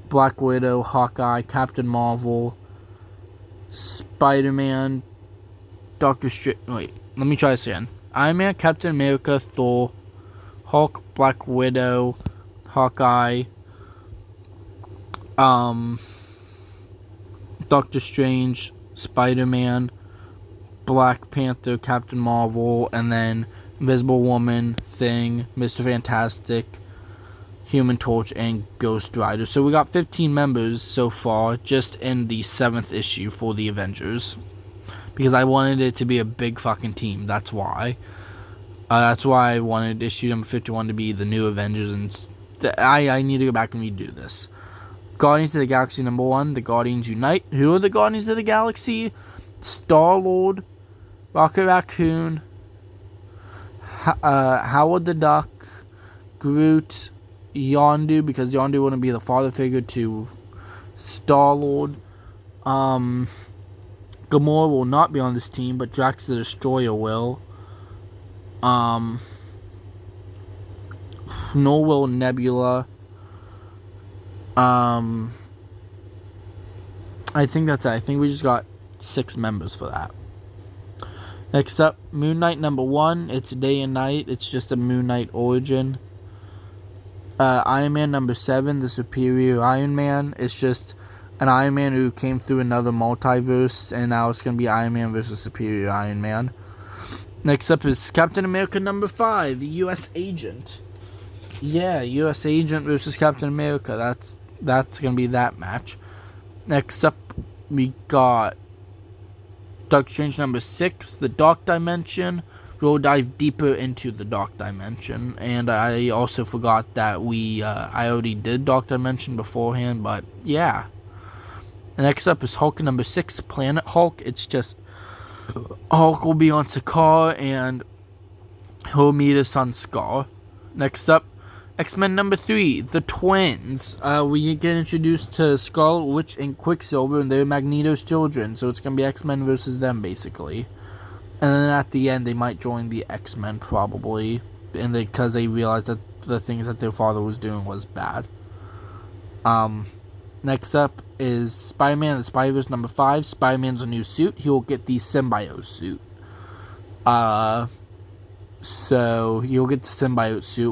Black Widow, Hawkeye, Captain Marvel, Spider-Man, Doctor Strange. Wait, let me try this again. Iron Man, Captain America, Thor, Hulk, Black Widow, Hawkeye, Doctor Strange, Spider-Man, Black Panther, Captain Marvel, and then Invisible Woman, Thing, Mr. Fantastic, Human Torch, and Ghost Rider. So we got 15 members so far, just in the 7th issue for the Avengers. Because I wanted it to be a big fucking team, that's why. That's why I wanted issue number 51 to be the new Avengers, and I need to go back and redo this. Guardians of the Galaxy number 1, the Guardians Unite. Who are the Guardians of the Galaxy? Star-Lord, Rocket Raccoon, Howard the Duck, Groot, Yondu, because Yondu wouldn't be the father figure to Star-Lord. Gamora will not be on this team, but Drax the Destroyer will. Nor will Nebula. I think that's it. I think we just got 6 members for that. Next up, Moon Knight number 1. It's day and night. It's just a Moon Knight origin. Iron Man number 7, the Superior Iron Man. It's just an Iron Man who came through another multiverse, and now it's going to be Iron Man versus Superior Iron Man. Next up is Captain America number 5, the U.S. Agent. Yeah, U.S. Agent versus Captain America. That's going to be that match. Next up, we got Doctor Strange number 6, the Dark Dimension. We'll dive deeper into the Dark Dimension. And I also forgot that I already did Dark Dimension beforehand, but yeah. Next up is Hulk number 6, Planet Hulk. It's just Hulk will be on Sakaar and he'll meet his son Scar. Next up, X-Men number 3, the Twins. We get introduced to Scarlet Witch and Quicksilver, and they're Magneto's children, so it's going to be X-Men versus them, basically. And then at the end, they might join the X-Men, probably, and because they realized that the things that their father was doing was bad. Next up is Spider-Man the Spider-Verse number 5. Spider-Man's a new suit. He will get the symbiote suit. So you'll get the symbiote suit,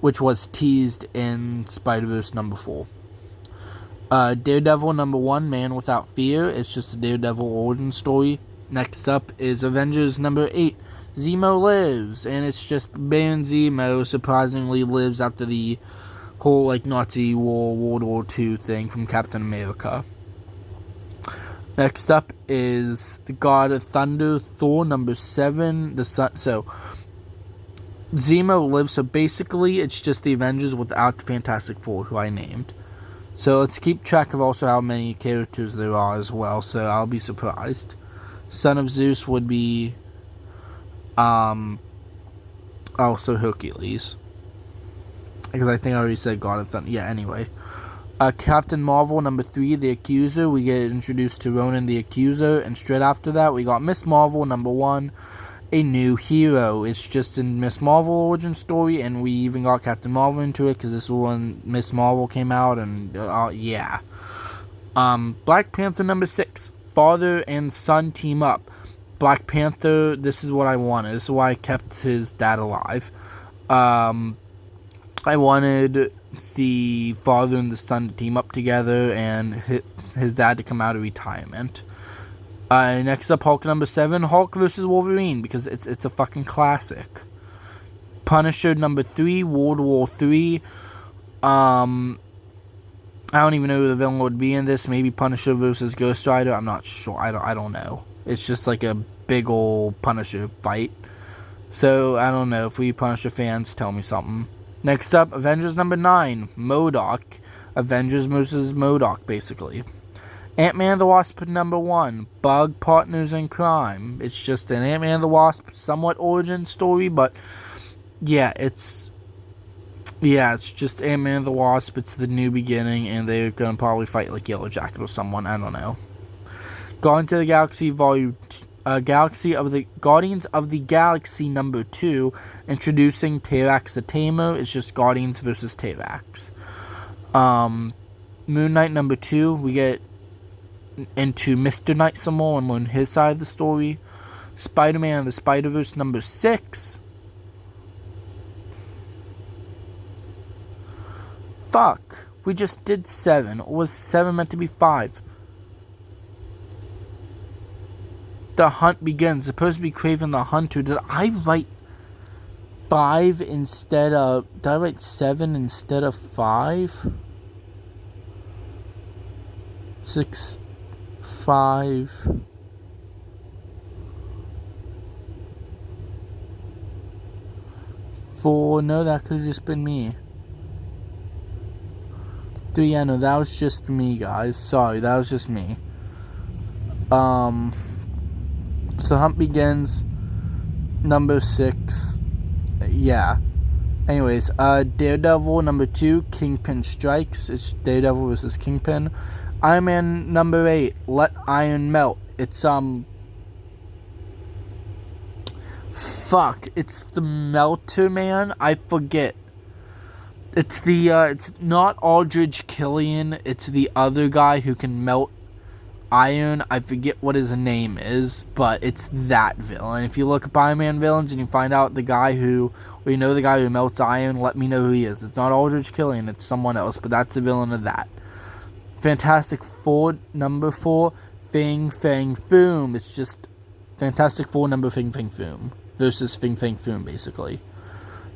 which was teased in Spider-Verse number 4. Daredevil number 1, Man Without Fear. It's just a Daredevil origin story. Next up is Avengers number 8, Zemo Lives. And it's just Baron Zemo surprisingly lives after the whole Nazi war, World War II thing from Captain America. Next up is the God of Thunder, Thor number 7, the Sun. So Zemo Lives, so basically it's just the Avengers without the Fantastic Four, who I named. So let's keep track of also how many characters there are as well, so I'll be surprised. Son of Zeus would be also Hercules, because I think I already said God of Thunder. Yeah, anyway. Captain Marvel number 3, the Accuser. We get introduced to Ronan the Accuser, and straight after that we got Miss Marvel number 1, a new hero. It's just in Miss Marvel origin story, and we even got Captain Marvel into it because this was when Miss Marvel came out, and yeah. Black Panther number 6, father and son team up. Black Panther, this is what I wanted. This is why I kept his dad alive. I wanted the father and the son to team up together, and his dad to come out of retirement. Next up, Hulk number 7, Hulk versus Wolverine, because it's a fucking classic. Punisher number 3, World War III. I don't even know who the villain would be in this. Maybe Punisher versus Ghost Rider. I'm not sure. I don't know. It's just like a big old Punisher fight. So I don't know. For you Punisher fans, tell me something. Next up, Avengers number 9, MODOK. Avengers versus MODOK, basically. Ant-Man and the Wasp number 1, Bug Partners in Crime. It's just an Ant-Man and the Wasp somewhat origin story, but yeah, it's just Ant-Man and the Wasp. It's the new beginning, and they're gonna probably fight like Yellow Jacket or someone. I don't know. Guardians of the Galaxy Guardians of the Galaxy number 2, introducing Terax the Tamer. It's just Guardians versus Terax. Moon Knight number 2, we get into Mr. Knight some more and learn his side of the story. Spider-Man and the Spider-Verse number 6. Fuck, we just did 7. Or was 7 meant to be 5? The Hunt Begins. Supposed to be Kraven the Hunter. Did I write 5 instead of... Did I write 7 instead of 5? 6, 5... 4... No, that could have just been me. 3, yeah, no, that was just me, guys. Sorry, that was just me. So Hunt Begins. number 6. Yeah. Anyways, Daredevil number 2, Kingpin Strikes. It's Daredevil versus Kingpin. Iron Man number 8, Let Iron Melt. It's it's the Melter Man. I forget. It's it's not Aldrich Killian. It's the other guy who can melt iron. I forget what his name is, but it's that villain. If you look up Iron Man villains and you find out the guy who melts iron, let me know who he is. It's not Aldrich Killian. It's someone else, but that's the villain of that. Fantastic Four number 4, Fing Fang Foom. It's just Fantastic Four number Fing Fang Foom versus Fing Fang Foom, basically.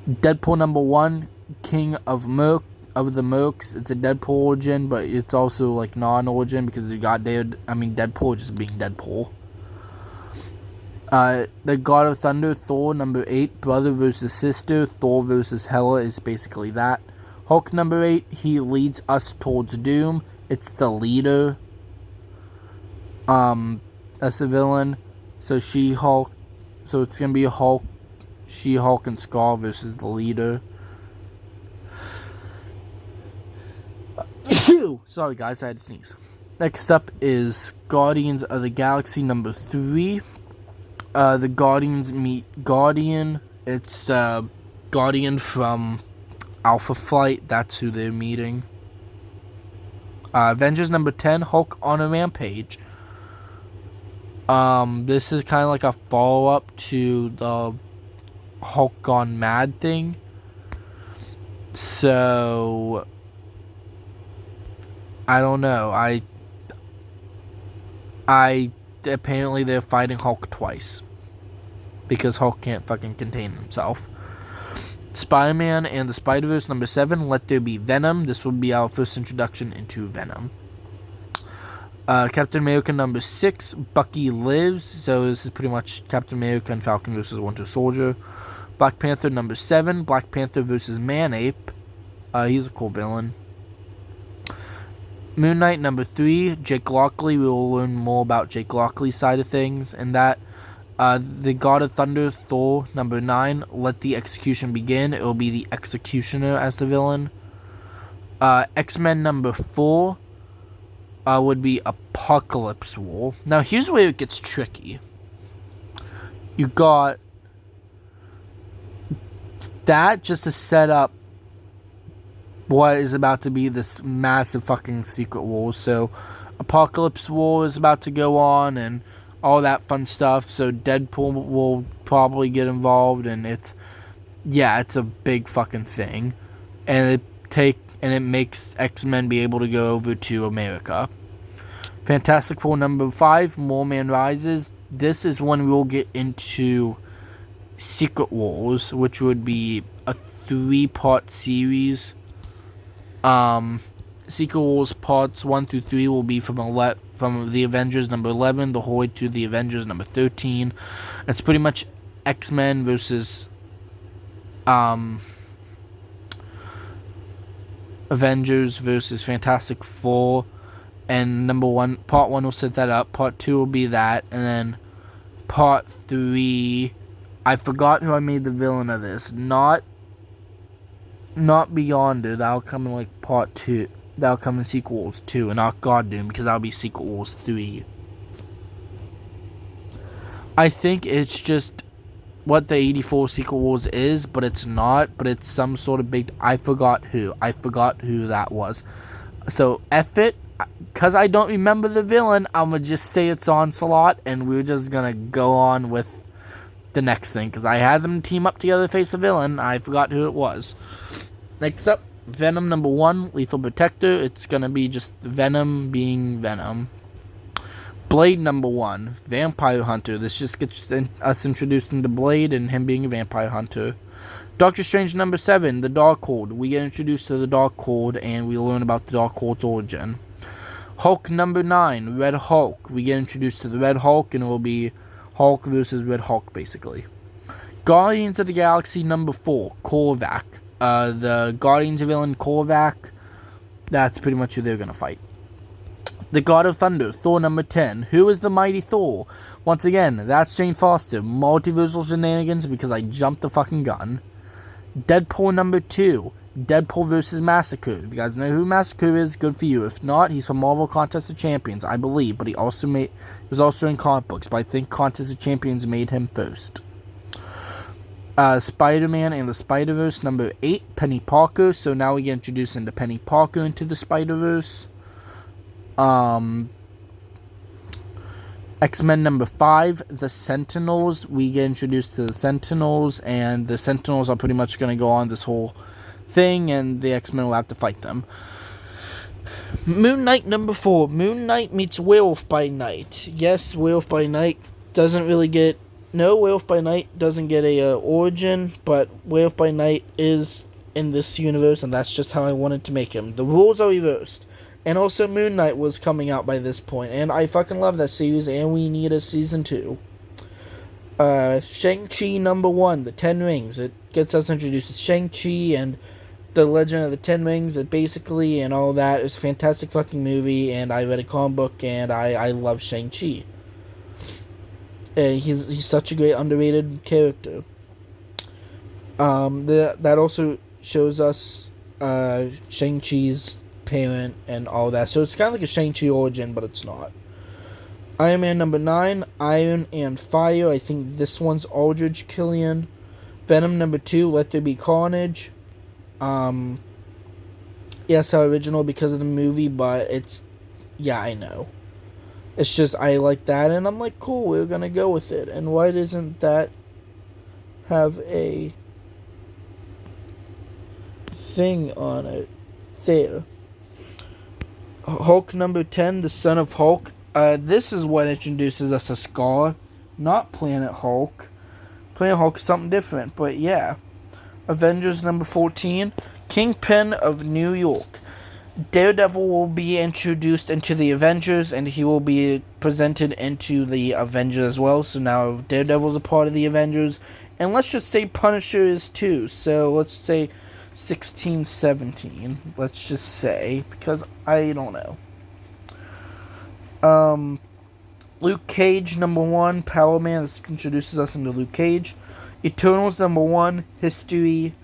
Deadpool number 1, King of the Mercs. It's a Deadpool origin, but it's also like non-origin because you got Deadpool just being Deadpool. The God of Thunder, Thor number 8, Brother versus Sister. Thor versus Hela is basically that. Hulk number 8, He Leads Us Towards Doom. It's the leader. That's the villain. So She-Hulk. So it's gonna be Hulk, She-Hulk, and Scar versus the leader. Sorry guys, I had to sneeze. Next up is Guardians of the Galaxy number 3. The Guardians meet Guardian. It's Guardian from Alpha Flight. That's who they're meeting. Avengers number 10, Hulk on a Rampage. This is kind of like a follow-up to the Hulk Gone Mad thing. So I don't know. I apparently they're fighting Hulk twice because Hulk can't fucking contain himself. Spider-Man and the Spider-Verse number 7, Let There Be Venom. This will be our first introduction into Venom. Captain America number 6, Bucky Lives. So this is pretty much Captain America and Falcon versus Winter Soldier. Black Panther number 7, Black Panther versus Man-Ape. He's a cool villain. Moon Knight number 3, Jake Lockley. We will learn more about Jake Lockley's side of things and that. The God of Thunder, Thor number 9, Let the Execution Begin. It will be the Executioner as the villain. X-Men number 4 would be Apocalypse War. Now here's where it gets tricky. You got that just to set up what is about to be this massive fucking secret war. So Apocalypse War is about to go on and all that fun stuff. So Deadpool will probably get involved, and it's a big fucking thing. And it makes X-Men be able to go over to America. Fantastic Four number 5, More Man Rises. This is when we'll get into Secret Wars, which would be a 3-part series. Secret Wars parts 1 through 3 will be from the Avengers number 11 the whole way to the Avengers number 13. It's pretty much X-Men versus Avengers versus Fantastic Four. And part 1 will set that up. Part 2 will be that, and then part 3, I forgot who I made the villain of this. Not Beyonder. That'll come in like part 2. That'll come in Secret Wars 2, and not God Doom, because that'll be Secret Wars 3. I think it's just what the 84 Secret Wars is, but it's not. But it's some sort of big... I forgot who that was. So, F it. Because I don't remember the villain, I'm going to just say it's Onslaught, and we're just going to go on with the next thing. Because I had them team up together to face a villain. I forgot who it was. Next up, Venom number 1, Lethal Protector. It's going to be just Venom being Venom. Blade number 1, Vampire Hunter. This just gets us introduced into Blade and him being a vampire hunter. Doctor Strange number 7, the Darkhold. We get introduced to the Darkhold and we learn about the Darkhold's origin. Hulk number 9, Red Hulk. We get introduced to the Red Hulk, and it will be Hulk versus Red Hulk, basically. Guardians of the Galaxy number 4, Korvac. The Guardians villain Korvac, that's pretty much who they're going to fight. The God of Thunder, Thor number 10. Who is the mighty Thor? Once again, that's Jane Foster. Multiversal shenanigans because I jumped the fucking gun. Deadpool number 2. Deadpool vs. Massacre. If you guys know who Massacre is, good for you. If not, he's from Marvel Contest of Champions, I believe. But he was also in comic books. But I think Contest of Champions made him first. Spider-Man and the Spider-Verse number 8. Penny Parker. So now we get introduced into Penny Parker into the Spider-Verse. X-Men number 5, the Sentinels. We get introduced to the Sentinels, and the Sentinels are pretty much going to go on this whole thing, and the X-Men will have to fight them. Moon Knight number 4, Moon Knight meets Werewolf by Night. Yes, Werewolf by Night doesn't really get... No, Werewolf by Night doesn't get a origin, but Werewolf by Night is in this universe, and that's just how I wanted to make him. The rules are reversed. And also, Moon Knight was coming out by this point, and I fucking love that series, and we need a season 2. Shang-Chi number 1, The Ten Rings. It gets us introduced to Shang-Chi and the Legend of the Ten Rings, basically, and all that. It's a fantastic fucking movie, and I read a comic book, and I love Shang-Chi. He's such a great underrated character. That also shows us Shang-Chi's parent and all that, so it's kind of like a Shang-Chi origin, but it's not. Iron Man number 9, Iron and Fire. I think this one's Aldrich Killian. Venom number 2, Let There Be Carnage. Yes, how original because of the movie, but it's, yeah, I know. It's just, I like that, and I'm like, cool, we're gonna go with it. And why doesn't that have a thing on it? There. Hulk number 10, The Son of Hulk. This is what introduces us to Scar, not Planet Hulk. Planet Hulk is something different, but yeah. Avengers number 14, Kingpin of New York. Daredevil will be introduced into the Avengers, and he will be presented into the Avengers as well. So now Daredevil's a part of the Avengers, and let's just say Punisher is too. So let's say 16, 17, let's just say, because I don't know. Luke Cage number 1, Power Man. This introduces us into Luke Cage. Eternals number 1, History.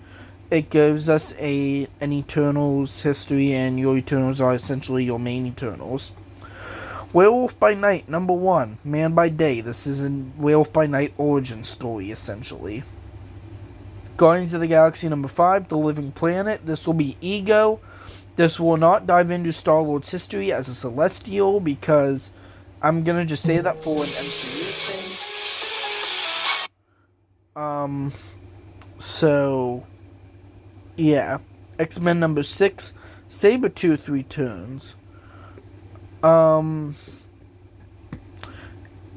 It gives us an Eternals history, and your Eternals are essentially your main Eternals. Werewolf by Night number 1, Man by Day. This is a Werewolf by Night origin story, essentially. Guardians of the Galaxy number 5, The Living Planet. This will be Ego. This will not dive into Star-Lord's history as a Celestial, because I'm gonna just say that for an MCU thing. So, yeah. X-Men number 6, Sabretooth returns.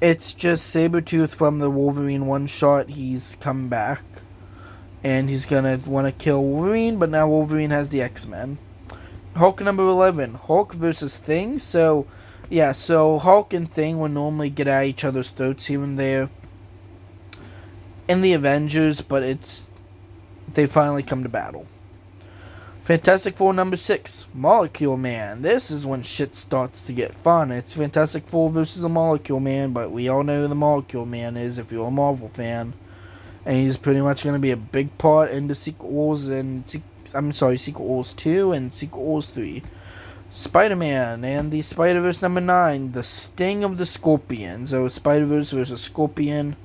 It's just Sabretooth from the Wolverine one-shot. He's come back. And he's gonna want to kill Wolverine, but now Wolverine has the X-Men. Hulk number 11, Hulk versus Thing. So, yeah, so Hulk and Thing would normally get at each other's throats here and there in the Avengers, but they finally come to battle. Fantastic Four number 6, Molecule Man. This is when shit starts to get fun. It's Fantastic Four versus the Molecule Man, but we all know who the Molecule Man is if you're a Marvel fan. And he's pretty much going to be a big part in the Secret Wars Secret Wars 2 and Secret Wars 3. Spider-Man and the Spider-Verse number 9, The Sting of the Scorpion. So Spider-Verse versus Scorpion.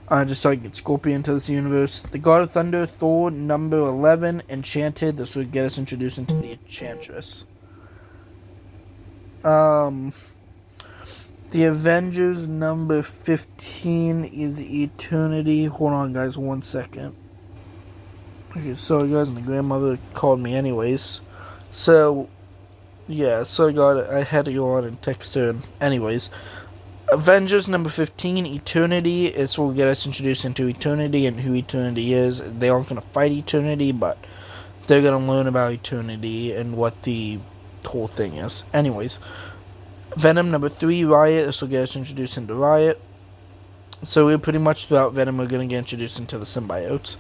Just so I can get Scorpion to this universe. The God of Thunder, Thor number 11, Enchanted. This would get us introduced into the Enchantress. The Avengers number 15 is Eternity. Hold on, guys, 1 second. Okay, sorry, guys, my grandmother called me anyways. So, yeah, so I had to go on and text her. Anyways, Avengers number 15, Eternity. This will get us introduced into Eternity and who Eternity is. They aren't going to fight Eternity, but they're going to learn about Eternity and what the whole thing is. Anyways, Venom number 3, Riot. This will get us introduced into Riot. So we're pretty much throughout Venom, we're going to get introduced into the symbiotes.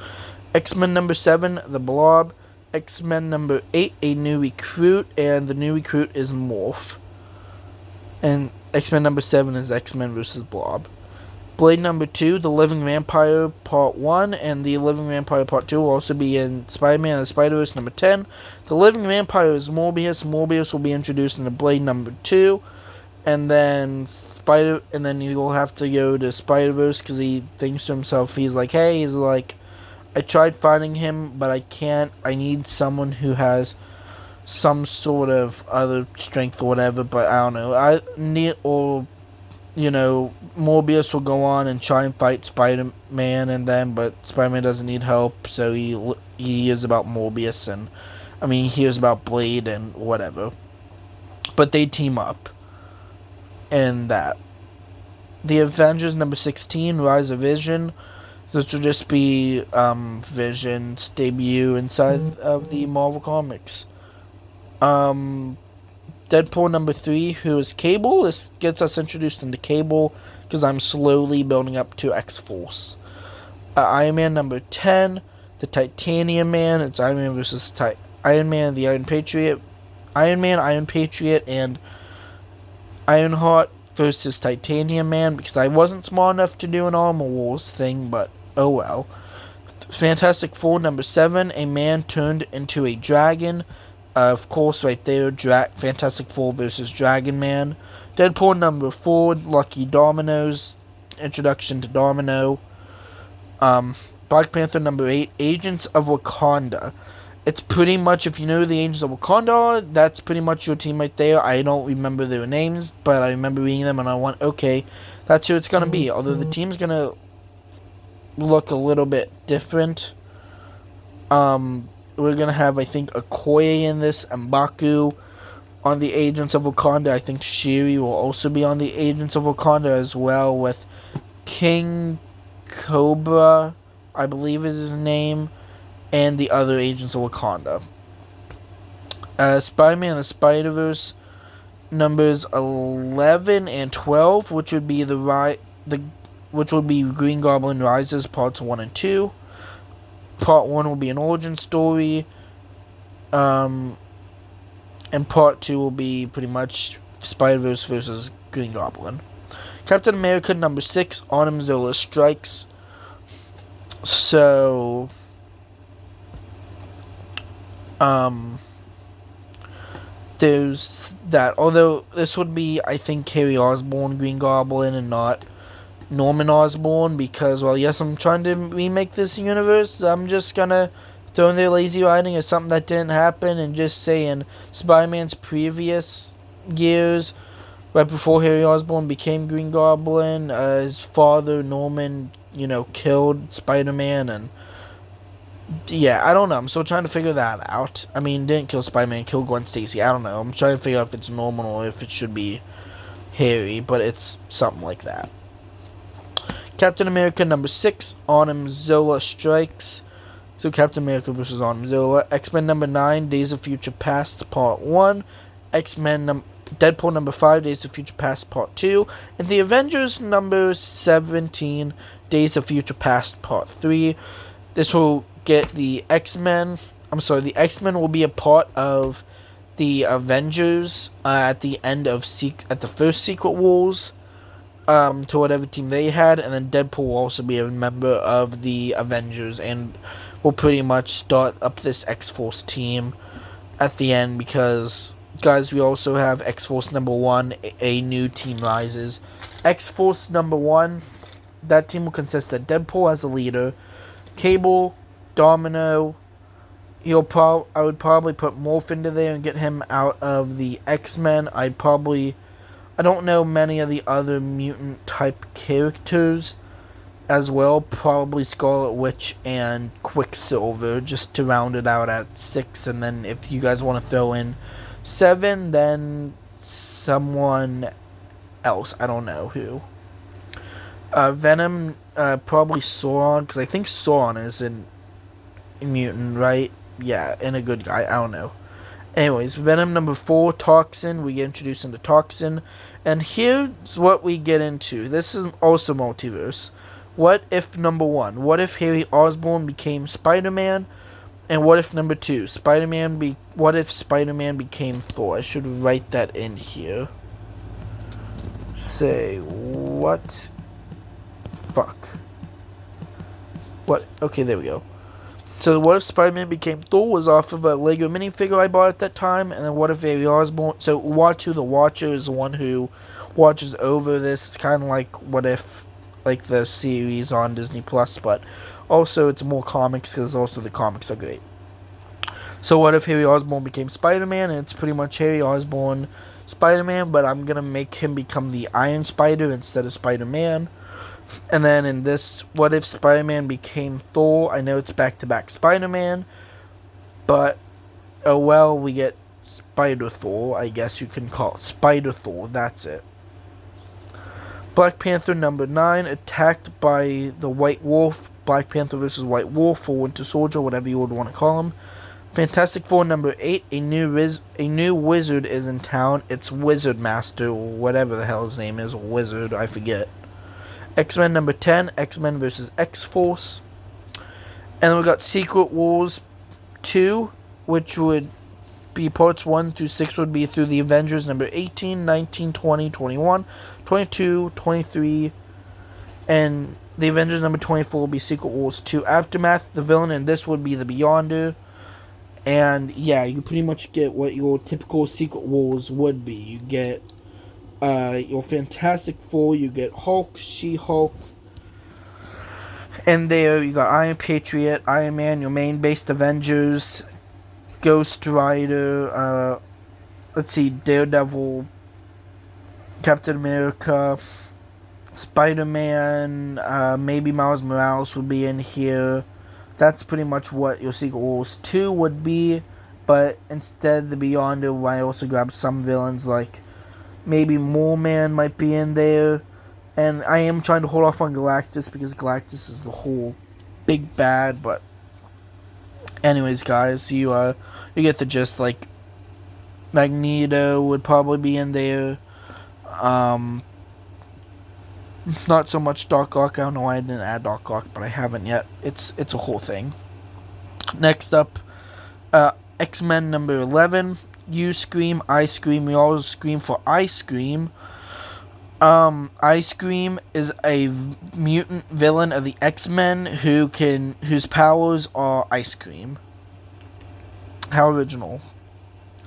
X-Men number 7, The Blob. X-Men number 8, A New Recruit. And the new recruit is Morph. And X-Men number 7 is X-Men vs. Blob. Blade number 2, The Living Vampire Part 1, and The Living Vampire Part 2 will also be in Spider-Man and the Spider-Verse number 10. The Living Vampire is Morbius. Morbius will be introduced in the Blade number 2, and then he will have to go to Spider-Verse because he thinks to himself, he's like, I tried finding him, but I can't. I need someone who has some sort of other strength or whatever, but I don't know. Morbius will go on and try and fight Spider-Man, but Spider-Man doesn't need help, so he hears about Morbius, and he hears about Blade and whatever. But they team up in that. The Avengers number 16, Rise of Vision. This will just be Vision's debut inside of the Marvel Comics. Deadpool number 3, who is Cable. This gets us introduced into Cable because I'm slowly building up to X-Force. Iron Man number 10, the Titanium Man. It's Iron Man versus Iron Man, the Iron Patriot. Iron Man, Iron Patriot, and Ironheart versus Titanium Man, because I wasn't smart enough to do an Armor Wars thing, but oh well. Fantastic Four number 7, a man turned into a dragon. Of course, right there, Fantastic Four versus Dragon Man. Deadpool number 4, Lucky Dominoes, introduction to Domino. Black Panther number 8, Agents of Wakanda. It's pretty much, if you know the Agents of Wakanda are, that's pretty much your team right there. I don't remember their names, but I remember reading them, and I went, okay, that's who it's going to be. Although the team's going to look a little bit different. We're going to have, I think, Okoye in this, M'Baku on the Agents of Wakanda. I think Shuri will also be on the Agents of Wakanda as well, with King Cobra, I believe is his name, and the other Agents of Wakanda. Spider-Man and the Spider-Verse numbers 11 and 12, which would be Green Goblin Rises parts 1 and 2. Part 1 will be an origin story, and Part 2 will be pretty much Spider-Verse versus Green Goblin. Captain America number 6, Autumn Zilla Strikes. So, there's that. Although this would be, I think, Harry Osborn Green Goblin and not Norman Osborn, because, well, yes, I'm trying to remake this universe. I'm just gonna throw in their lazy writing as something that didn't happen and just say in Spider-Man's previous years, right before Harry Osborn became Green Goblin, his father, Norman, killed Spider-Man, and yeah, I don't know. I'm still trying to figure that out. Didn't kill Spider-Man, killed Gwen Stacy. I don't know. I'm trying to figure out if it's Norman or if it should be Harry, but it's something like that. Captain America number 6, Autumn Zilla Strikes. So Captain America versus Autumn Zilla. X-Men number 9, Days of Future Past Part 1. Deadpool number 5, Days of Future Past Part 2. And the Avengers number 17, Days of Future Past Part 3. This will get the X-Men. The X-Men will be a part of the Avengers at the end of at the first Secret Wars. To whatever team they had, and then Deadpool will also be a member of the Avengers, and will pretty much start up this X-Force team at the end, because, guys, we also have X-Force number 1, a new team rises. X-Force number 1, that team will consist of Deadpool as a leader, Cable, Domino, I would probably put Morph into there and get him out of the X-Men. I don't know many of the other mutant-type characters as well. Probably Scarlet Witch and Quicksilver, just to round it out at 6. And then if you guys want to throw in 7, then someone else. I don't know who. Venom, probably Sauron, because I think Sauron is a mutant, right? Yeah, and a good guy. I don't know. Anyways, Venom number 4, Toxin. We get introduced into Toxin. And here's what we get into. This is also multiverse. What if number 1? What if Harry Osborn became Spider-Man? And what if number 2? What if Spider-Man became Thor? I should write that in here. say, what? Fuck. What? Okay, there we go. So what if Spider-Man became Thor was off of a Lego minifigure I bought at that time, and then what if Harry Osborn... So Watu the Watcher is the one who watches over this. It's kind of like what if, like the series on Disney Plus, but also it's more comics because also the comics are great. So what if Harry Osborn became Spider-Man, and it's pretty much Harry Osborn Spider-Man, but I'm going to make him become the Iron Spider instead of Spider-Man. And then in this, what if Spider-Man became Thor? I know it's back-to-back Spider-Man, but, oh well, we get Spider-Thor. I guess you can call it Spider-Thor. That's it. Black Panther number 9, attacked by the White Wolf. Black Panther versus White Wolf, or Winter Soldier, whatever you would want to call him. Fantastic Four number 8, a new wizard is in town. It's Wizard Master, or whatever the hell his name is, or Wizard, I forget. X-Men number 10, X-Men vs. X-Force. And then we got Secret Wars 2, which would be parts 1 through 6 would be through the Avengers number 18, 19, 20, 21, 22, 23, and the Avengers number 24 will be Secret Wars 2 Aftermath. The villain in this would be the Beyonder. And yeah, you pretty much get what your typical Secret Wars would be. You get your Fantastic Four, you get Hulk, She-Hulk, and there you got Iron Patriot, Iron Man, your main-based Avengers, Ghost Rider, let's see, Daredevil, Captain America, Spider-Man, maybe Miles Morales would be in here. That's pretty much what your Secret Wars 2 would be, but instead the Beyonder might also grab some villains like maybe Mole Man might be in there. And I am trying to hold off on Galactus because Galactus is the whole big bad. But anyways, guys, you get the gist. Like Magneto would probably be in there. Not so much Doc Ock. I don't know why I didn't add Doc Ock, but I haven't yet. It's a whole thing. Next up, X-Men number 11. You scream, I scream. We all scream for Ice Cream. Ice Cream is a mutant villain of the X-Men whose powers are ice cream. How original.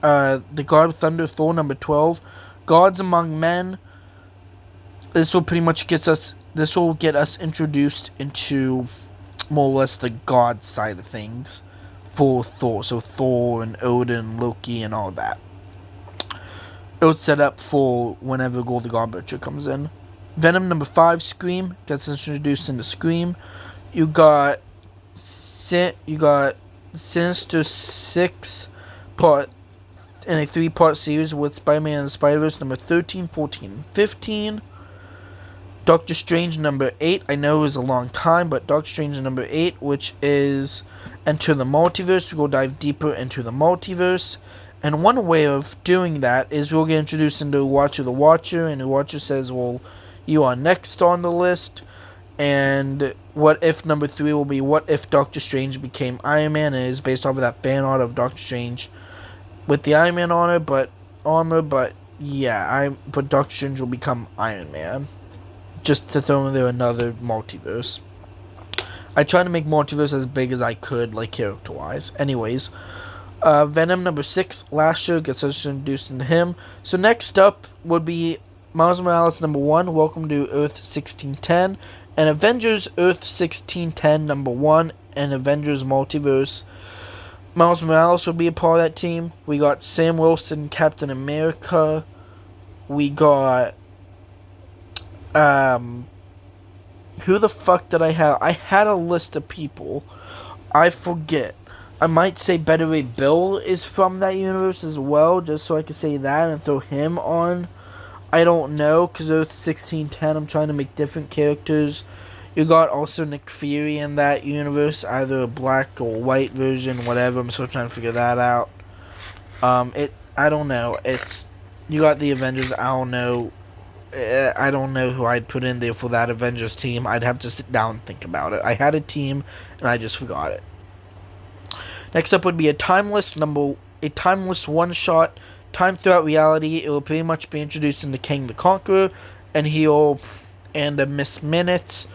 The God of Thunder, Thor number 12. Gods Among Men. This will pretty much get us introduced into more or less the god side of things for Thor. So Thor and Odin, Loki, and all that. It was set up for whenever Gold the God Butcher comes in. Venom number 5, Scream, gets introduced into Scream. You got Sinister 6 part in a 3-part series with Spider-Man and the Spider-Verse number 13, 14, and 15. Doctor Strange number 8, I know it was a long time, but Doctor Strange number 8, which is Enter the Multiverse. We'll dive deeper into the multiverse. And one way of doing that is we'll get introduced into Watcher the Watcher, and the Watcher says, well, you are next on the list. And what if number 3 will be what if Doctor Strange became Iron Man, and it is based off of that fan art of Doctor Strange with the Iron Man armor, but Doctor Strange will become Iron Man. Just to throw in there another multiverse. I tried to make multiverse as big as I could, like character-wise. Anyways, Venom number 6, Lasher, gets us introduced into him. So next up would be Miles Morales number 1, Welcome to Earth 1610, and Avengers Earth 1610 number 1, and Avengers Multiverse. Miles Morales would be a part of that team. We got Sam Wilson, Captain America. We got who the fuck did I have? I had a list of people. I forget. I might say Better Ray Bill is from that universe as well, just so I can say that and throw him on. I don't know, because Earth 1610, I'm trying to make different characters. You got also Nick Fury in that universe, either a black or white version, whatever. I'm still trying to figure that out. I don't know. You got the Avengers. I don't know. I don't know who I'd put in there for that Avengers team. I'd have to sit down and think about it. I had a team, and I just forgot it. Next up would be a timeless one-shot. Time throughout reality. It will pretty much be introduced into King the Conqueror. and he'll and a Miss Minutes,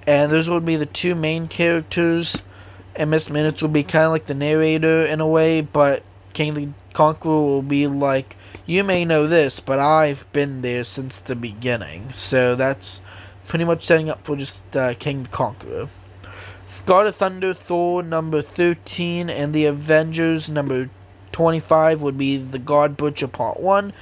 and those would be the two main characters. And Miss Minutes will be kind of like the narrator in a way, but King the Conqueror will be like, you may know this, but I've been there since the beginning. So that's pretty much setting up for just King the Conqueror. God of Thunder, Thor number 13, and the Avengers number 25 would be the God Butcher Part 1.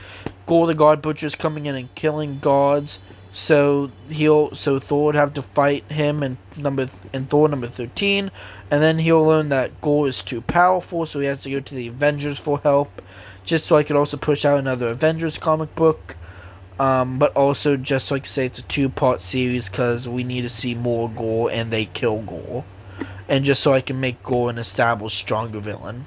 Gore the God Butcher is coming in and killing gods, so Thor would have to fight him in Thor number 13, and then he'll learn that Gore is too powerful, so he has to go to the Avengers for help, just so I could also push out another Avengers comic book. But also, just so I can say, it's a 2-part series because we need to see more Gore and they kill Gore. And just so I can make Gore an established, stronger villain.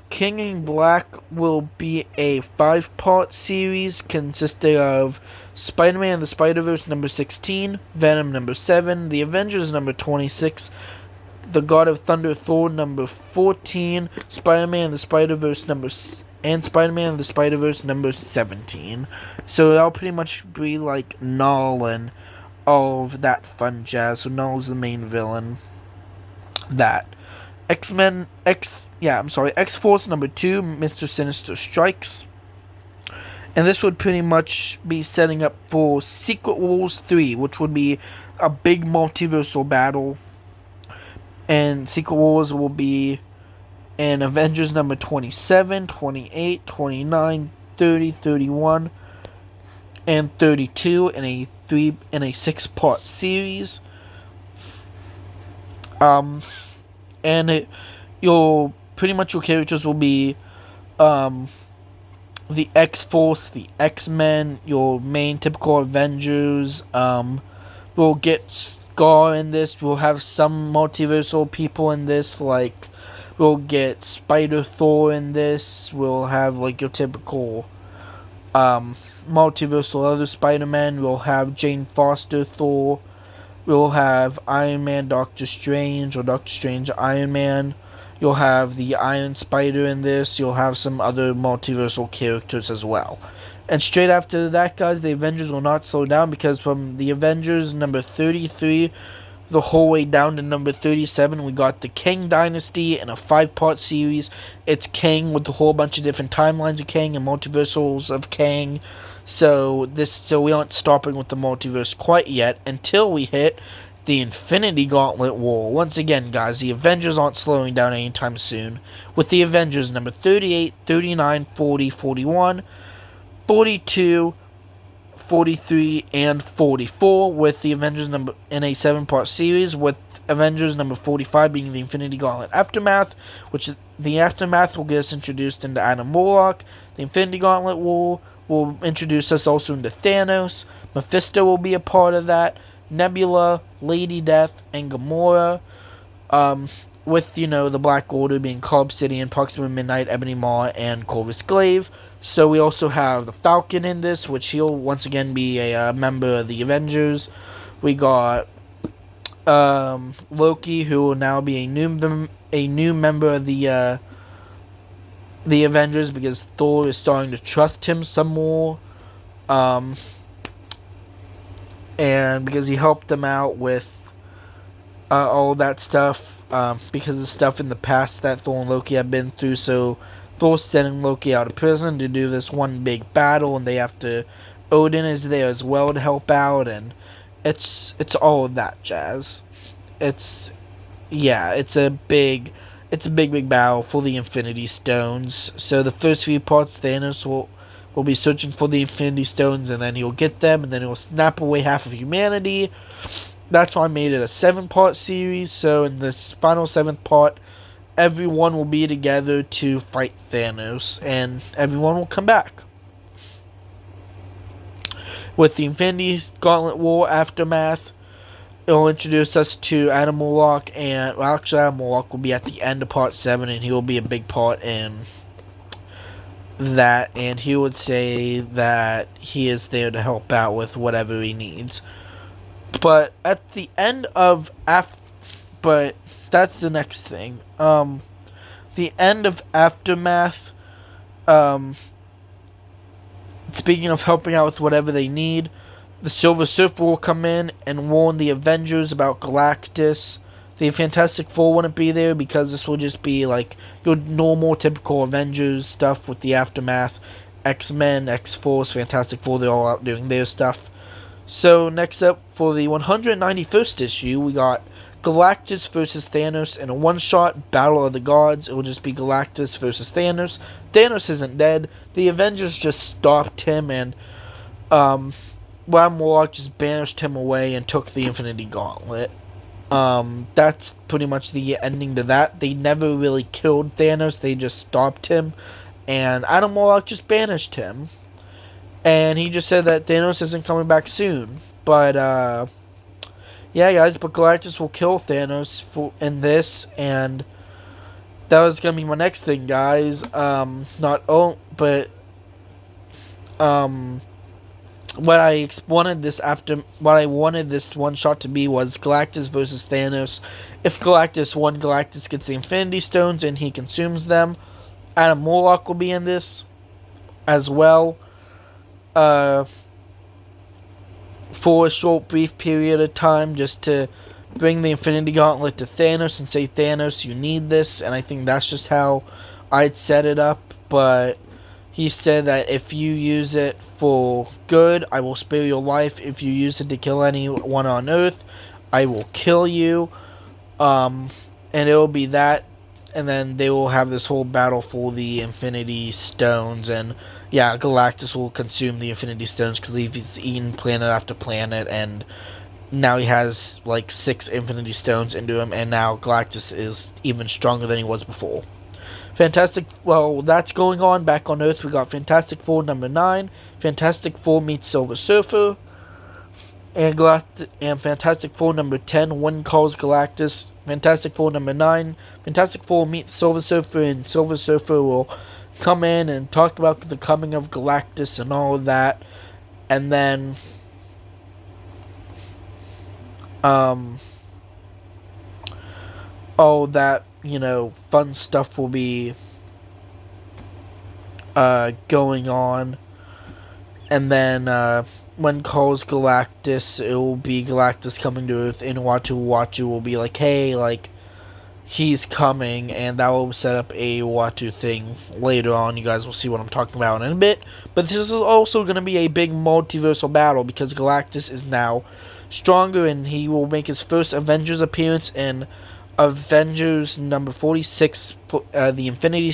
King in Black will be a 5-part series consisting of Spider-Man and the Spider-Verse number 16, Venom number 7, The Avengers number 26, The God of Thunder Thor number 14, Spider-Man and the Spider-Verse number and Spider-Man and the Spider-Verse number 17. So that'll pretty much be like Null and all of that fun jazz. So Null's the main villain. That. X-Force number 2, Mr. Sinister Strikes. And this would pretty much be setting up for Secret Wars 3, which would be a big multiversal battle. And Secret Wars will be in Avengers number 27, 28, 29, 30, 31, and 32 in a 6-part series. Your characters will be the X-Force, the X-Men, your main typical Avengers. We'll get Scar in this. We'll have some multiversal people in this, like we'll get Spider-Thor in this. We'll have like your typical multiversal other Spider-Man. We'll have Jane Foster Thor. We'll have Iron Man, Doctor Strange, or Doctor Strange, Iron Man. You'll have the Iron Spider in this. You'll have some other multiversal characters as well. And straight after that, guys, the Avengers will not slow down, because from the Avengers number 33 the whole way down to number 37, we got the Kang Dynasty in a 5-part series. It's Kang with a whole bunch of different timelines of Kang and multiversals of Kang. So we aren't stopping with the multiverse quite yet until we hit the Infinity Gauntlet War. Once again, guys, the Avengers aren't slowing down anytime soon. With the Avengers number 38, 39, 40, 41, 42, 43, and 44, with the Avengers number in a 7-part series, with Avengers number 45 being the Infinity Gauntlet Aftermath, which the Aftermath will get us introduced into Adam Warlock. The Infinity Gauntlet will introduce us also into Thanos. Mephisto will be a part of that. Nebula, Lady Death, and Gamora. With, the Black Order being Cull Obsidian, Proxima Midnight, Ebony Maw, and Corvus Glaive. So we also have the Falcon in this, which he'll once again be a member of the Avengers. We got Loki, who will now be a new member of the Avengers, because Thor is starting to trust him some more. And because he helped them out with all that stuff, because of stuff in the past that Thor and Loki have been through. So Thor's sending Loki out of prison to do this one big battle, and Odin is there as well to help out, and it's all of that jazz. It's a big battle for the Infinity Stones. So the first few parts, Thanos will be searching for the Infinity Stones, and then he'll get them, and then he'll snap away half of humanity. That's why I made it a 7-part series. So in this final 7th part, everyone will be together to fight Thanos, and everyone will come back. With the Infinity Gauntlet War Aftermath, it'll introduce us to Adam Warlock, and Adam Warlock will be at the end of part 7, and he will be a big part in that, and he would say that he is there to help out with whatever he needs. But at the end of but that's the next thing. The end of Aftermath, Speaking of helping out with whatever they need, the Silver Surfer will come in and warn the Avengers about Galactus. The Fantastic Four wouldn't be there because this will just be like your normal, typical Avengers stuff with the aftermath. X-Men, X-Force, Fantastic Four, they're all out doing their stuff. So next up, for the 191st issue, we got Galactus versus Thanos in a one-shot Battle of the Gods. It will just be Galactus versus Thanos. Thanos isn't dead. The Avengers just stopped him, and Adam Warlock just banished him away and took the Infinity Gauntlet. That's pretty much the ending to that. They never really killed Thanos. They just stopped him, and Adam Warlock just banished him. And he just said that Thanos isn't coming back soon. But, yeah, guys, but Galactus will kill Thanos in this, and that was gonna be my next thing, guys. What I wanted this one shot to be was Galactus versus Thanos. If Galactus won, Galactus gets the Infinity Stones and he consumes them. Adam Warlock will be in this as well. For a short, brief period of time, just to bring the Infinity Gauntlet to Thanos and say, Thanos, you need this. And I think that's just how I'd set it up. But he said that if you use it for good, I will spare your life. If you use it to kill anyone on Earth, I will kill you. And it will be that. And then they will have this whole battle for the Infinity Stones. And yeah, Galactus will consume the Infinity Stones because he's eaten planet after planet. And now he has like 6 Infinity Stones into him. And now Galactus is even stronger than he was before. That's going on. Back on Earth, we got Fantastic Four number 9. Fantastic Four meets Silver Surfer. And Fantastic Four number 10, One Calls Galactus. Fantastic Four number 9, Fantastic Four meets Silver Surfer, and Silver Surfer will come in and talk about the coming of Galactus and all of that. And then, all that, fun stuff will be going on. And then, when calls Galactus, it will be Galactus coming to Earth, and Watu will be like, hey, like, he's coming, and that will set up a Watu thing later on. You guys will see what I'm talking about in a bit. But this is also going to be a big multiversal battle, because Galactus is now stronger, and he will make his first Avengers appearance in Avengers number 46, the Infinity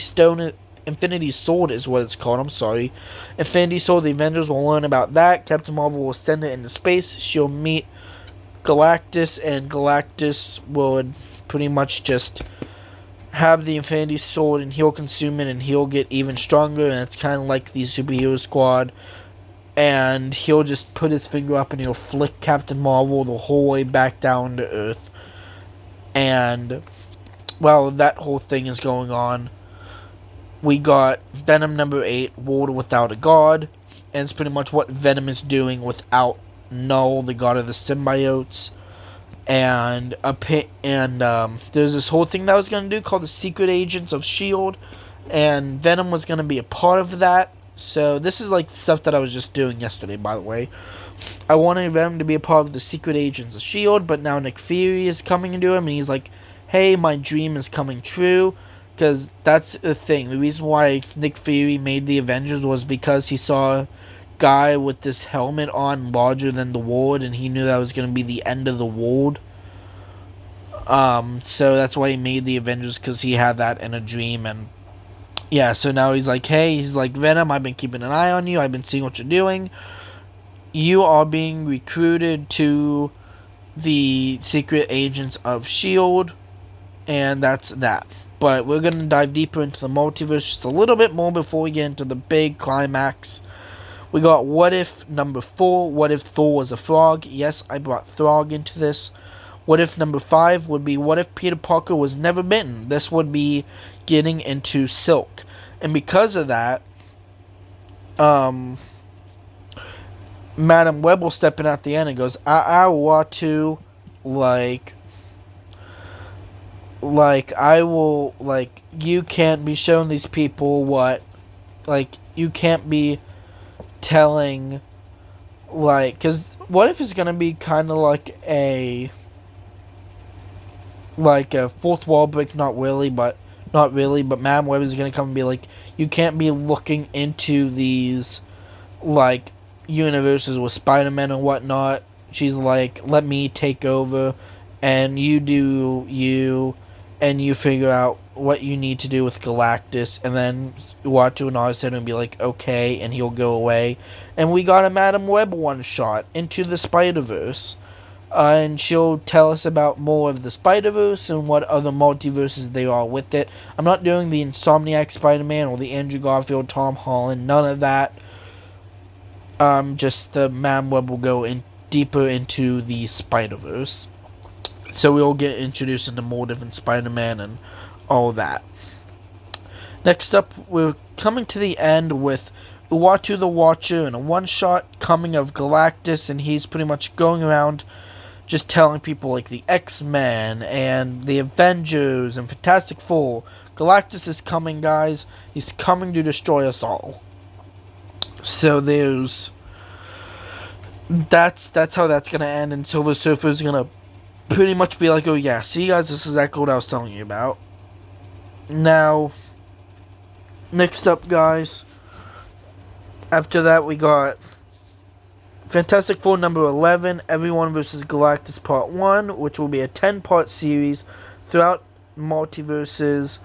Sword is what it's called, I'm sorry. Infinity Sword, the Avengers will learn about that. Captain Marvel will send it into space. She'll meet Galactus, and Galactus would pretty much just have the Infinity Sword, and he'll consume it, and he'll get even stronger, and it's kind of like the Superhero Squad. And he'll just put his finger up, and he'll flick Captain Marvel the whole way back down to Earth. And, that whole thing is going on. We got Venom number 8, World Without a God. And it's pretty much what Venom is doing without Null, the god of the symbiotes. And there's this whole thing that I was going to do called the Secret Agents of S.H.I.E.L.D. And Venom was going to be a part of that. So this is like stuff that I was just doing yesterday, by the way. I wanted Venom to be a part of the Secret Agents of S.H.I.E.L.D. But now Nick Fury is coming into him. And he's like, hey, my dream is coming true. Because that's the thing. The reason why Nick Fury made the Avengers was because he saw a guy with this helmet on larger than the world, and he knew that was going to be the end of the world. So that's why he made the Avengers, because he had that in a dream. And yeah, so now he's like, hey, Venom, I've been keeping an eye on you. I've been seeing what you're doing. You are being recruited to the Secret Agents of S.H.I.E.L.D. And that's that. But we're going to dive deeper into the multiverse just a little bit more before we get into the big climax. We got What If number 4, What If Thor was a frog? Yes, I brought Throg into this. What If number 5 would be What If Peter Parker was never bitten? This would be getting into Silk. And because of that, Madam Web will step in at the end and goes, I want to, you can't be showing these people you can't be telling, like, because what if it's gonna be kind of like a fourth wall break? Not really, but Madam Web is gonna come and be like, you can't be looking into these like universes with Spider-Man and whatnot. She's like, let me take over, and you do you, and you figure out what you need to do with Galactus, and then Uatu and Oz and be like, okay, and he'll go away, and we got a Madam Web one shot into the Spider-Verse. And she'll tell us about more of the Spider-Verse and what other multiverses they are with it. I'm not doing the Insomniac Spider-Man or the Andrew Garfield, Tom Holland, none of that. Just the Madam Web will go in deeper into the Spider-Verse. So we'll get introduced into more different Spider-Man and all that. Next up, we're coming to the end with Uatu the Watcher and a one-shot coming of Galactus, and he's pretty much going around just telling people like the X-Men and the Avengers and Fantastic Four, Galactus is coming, guys. He's coming to destroy us all. So that's how that's gonna end, and Silver Surfer's gonna pretty much be like, oh yeah, see guys, this is exactly what I was telling you about. Now, next up, guys, after that we got Fantastic Four number 11, Everyone vs. Galactus Part 1, which will be a 10-part series throughout multiverses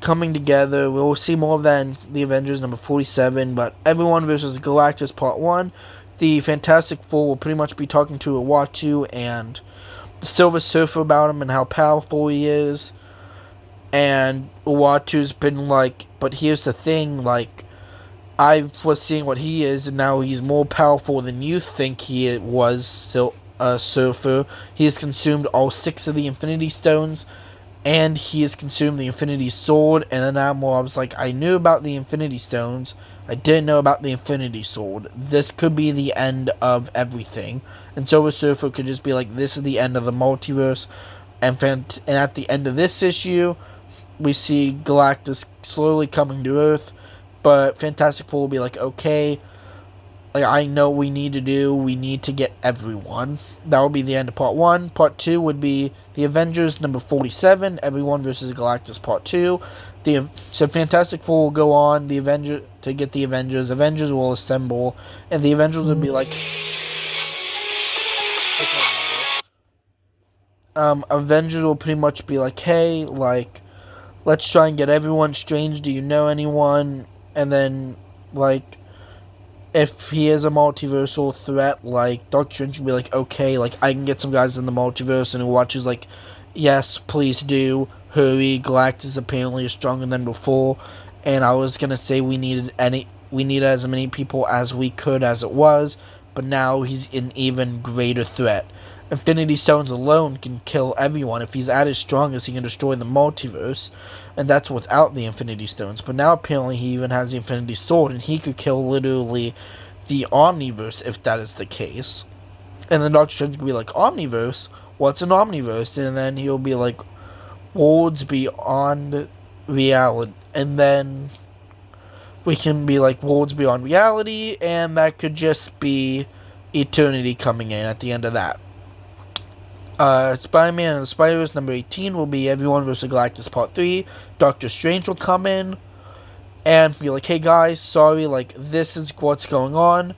coming together. We'll see more of that in the Avengers number 47, but Everyone vs. Galactus Part 1, the Fantastic Four will pretty much be talking to Uatu and the Silver Surfer about him and how powerful he is. And Uatu's been like, but here's the thing, like, I was seeing what he is, and now he's more powerful than you think he was, Surfer. He has consumed all 6 of the Infinity Stones, and he has consumed the Infinity Sword, and then I was like, I knew about the Infinity Stones, I didn't know about the Infinity Sword. This could be the end of everything, and Silver Surfer could just be like, this is the end of the multiverse, and at the end of this issue, we see Galactus slowly coming to Earth, but Fantastic Four will be like, okay, like, I know what we need to get everyone. That will be the end of Part 1. Part 2 would be the Avengers number 47, Everyone vs. Galactus Part 2. So Fantastic Four will go on to get the Avengers. Avengers will assemble, and the Avengers will be like, Avengers will pretty much be like, hey, like, let's try and get everyone. Strange, do you know anyone? And then, like, if he is a multiversal threat, like, Doctor Strange can be like, okay, like, I can get some guys in the multiverse, and Uatu's like, yes, please do, hurry, Galactus apparently is stronger than before, and I was gonna say we needed as many people as we could as it was, but now he's an even greater threat. Infinity Stones alone can kill everyone. If he's at his strongest, he can destroy the multiverse, and that's without the Infinity Stones. But now apparently he even has the Infinity Sword, and he could kill literally the Omniverse if that is the case. And then Doctor Strange could be like, Omniverse? What's an Omniverse? And then he'll be like, worlds beyond reality. And then we can be like, worlds beyond reality, and that could just be eternity coming in at the end of that. Spider-Man and the Spider-Verse number 18 will be Everyone vs. Galactus Part 3. Doctor Strange will come in and be like, hey guys, sorry, like, this is what's going on.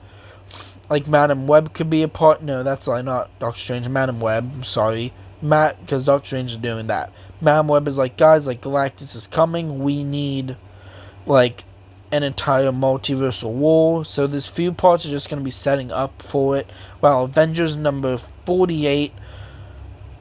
Like, Madam Web could be a part. No, that's not Doctor Strange. Madam Web, I'm sorry. Because Doctor Strange is doing that. Madam Web is like, guys, like, Galactus is coming. We need, like, an entire multiversal war. So this few parts are just going to be setting up for it. While Avengers number 48...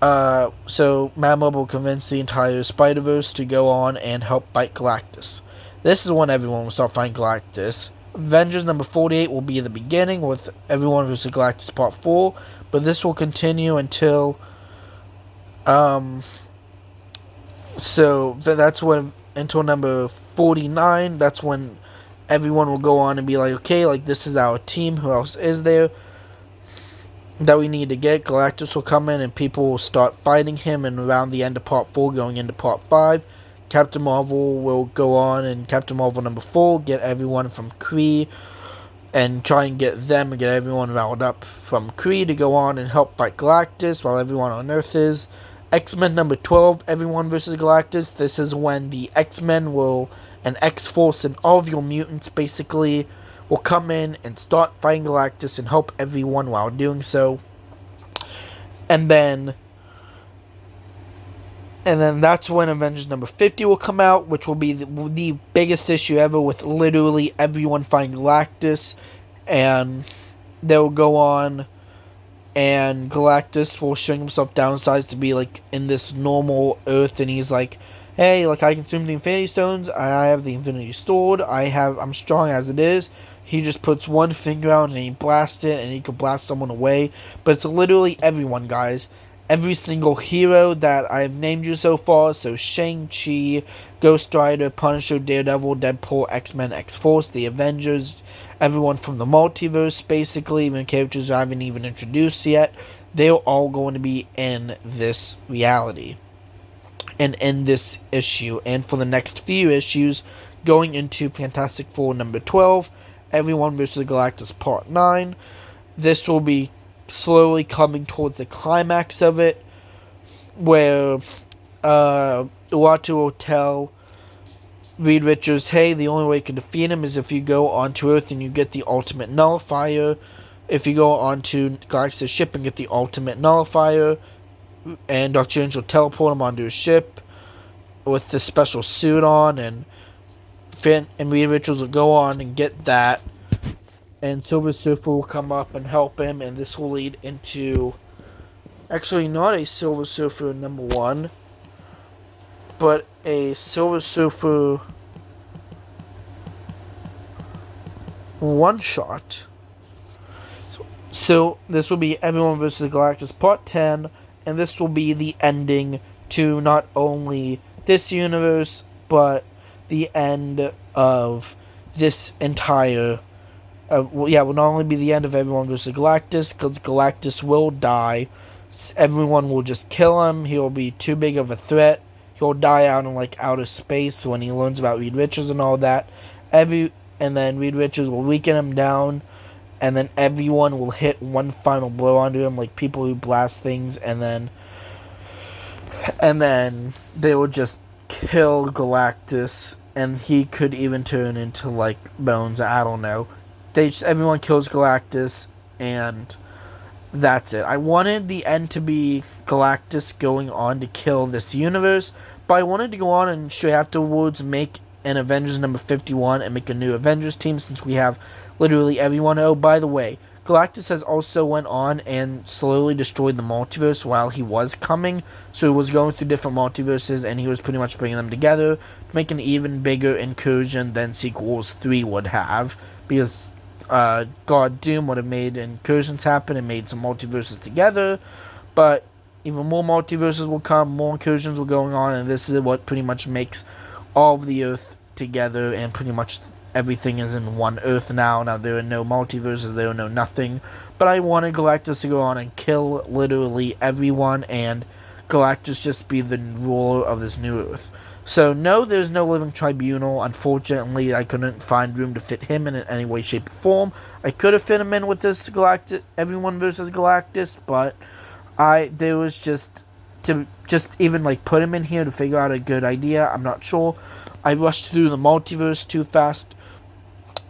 so Madam Web will convince the entire Spider-Verse to go on and help fight Galactus. This is when everyone will start fighting Galactus. Avengers number 48 will be the beginning with Everyone vs. Galactus Part 4, but this will continue until, so that's when, until number 49, that's when everyone will go on and be like, okay, like, this is our team, who else is there that we need to get? Galactus will come in and people will start fighting him, and around the end of Part 4 going into Part 5, Captain Marvel will go on, and Captain Marvel number 4 get everyone from Kree and try and get them and get everyone riled up from Kree to go on and help fight Galactus while everyone on Earth is. X-Men number 12, Everyone versus Galactus. This is when the X-Men and X-Force and all of your mutants basically will come in and start fighting Galactus and help everyone while doing so. And then that's when Avengers number 50 will come out, which will be the biggest issue ever, with literally everyone fighting Galactus. And they'll go on, and Galactus will shrink himself downsized to be like in this normal Earth, and he's like, hey, like, I consumed the Infinity Stones, I have the Infinity stored, I'm strong as it is. He just puts one finger out and he blasts it, and he could blast someone away. But it's literally everyone, guys. Every single hero that I've named you so far. So Shang-Chi, Ghost Rider, Punisher, Daredevil, Deadpool, X-Men, X-Force, the Avengers, everyone from the multiverse, basically, even characters I haven't even introduced yet. They're all going to be in this reality and in this issue. And for the next few issues, going into Fantastic Four number 12, Everyone versus Galactus Part 9. This will be slowly coming towards the climax of it, where Uatu will tell Reed Richards, hey, the only way you can defeat him is if you go onto Earth and you get the ultimate nullifier. If you go onto Galactus' ship and get the ultimate nullifier, and Dr. Strange will teleport him onto his ship with the special suit on, and Reed Richards will go on and get that, and Silver Surfer will come up and help him, and this will lead into, actually not a Silver Surfer number 1, but a Silver Surfer one-shot. So this will be Everyone vs. Galactus Part 10, and this will be the ending to not only this universe, but the end of this entire will not only be the end of Everyone vs. Galactus, because Galactus will die. Everyone will just kill him. He'll be too big of a threat. He'll die out in like outer space when he learns about Reed Richards and all that. And then Reed Richards will weaken him down, and then everyone will hit one final blow onto him, like people who blast things, and then they will just kill Galactus, and he could even turn into like bones. I don't know. Everyone kills Galactus, and that's it. I wanted the end to be Galactus going on to kill this universe, but I wanted to go on and straight afterwards make an Avengers number 51 and make a new Avengers team, since we have literally everyone. Oh, by the way, Galactus has also went on and slowly destroyed the multiverse while he was coming. So he was going through different multiverses, and he was pretty much bringing them together to make an even bigger incursion than Sequels 3 would have, because God Doom would have made incursions happen and made some multiverses together. But even more multiverses will come, more incursions will go on, and this is what pretty much makes all of the Earth together, and pretty much everything is in one Earth now. Now there are no multiverses, there are no nothing. But I wanted Galactus to go on and kill literally everyone, and Galactus just be the ruler of this new Earth. So no, there's no living tribunal. Unfortunately, I couldn't find room to fit him in any way, shape, or form. I could have fit him in with this Galactus, Everyone versus Galactus, but there was just even like put him in here to figure out a good idea. I'm not sure. I rushed through the multiverse too fast.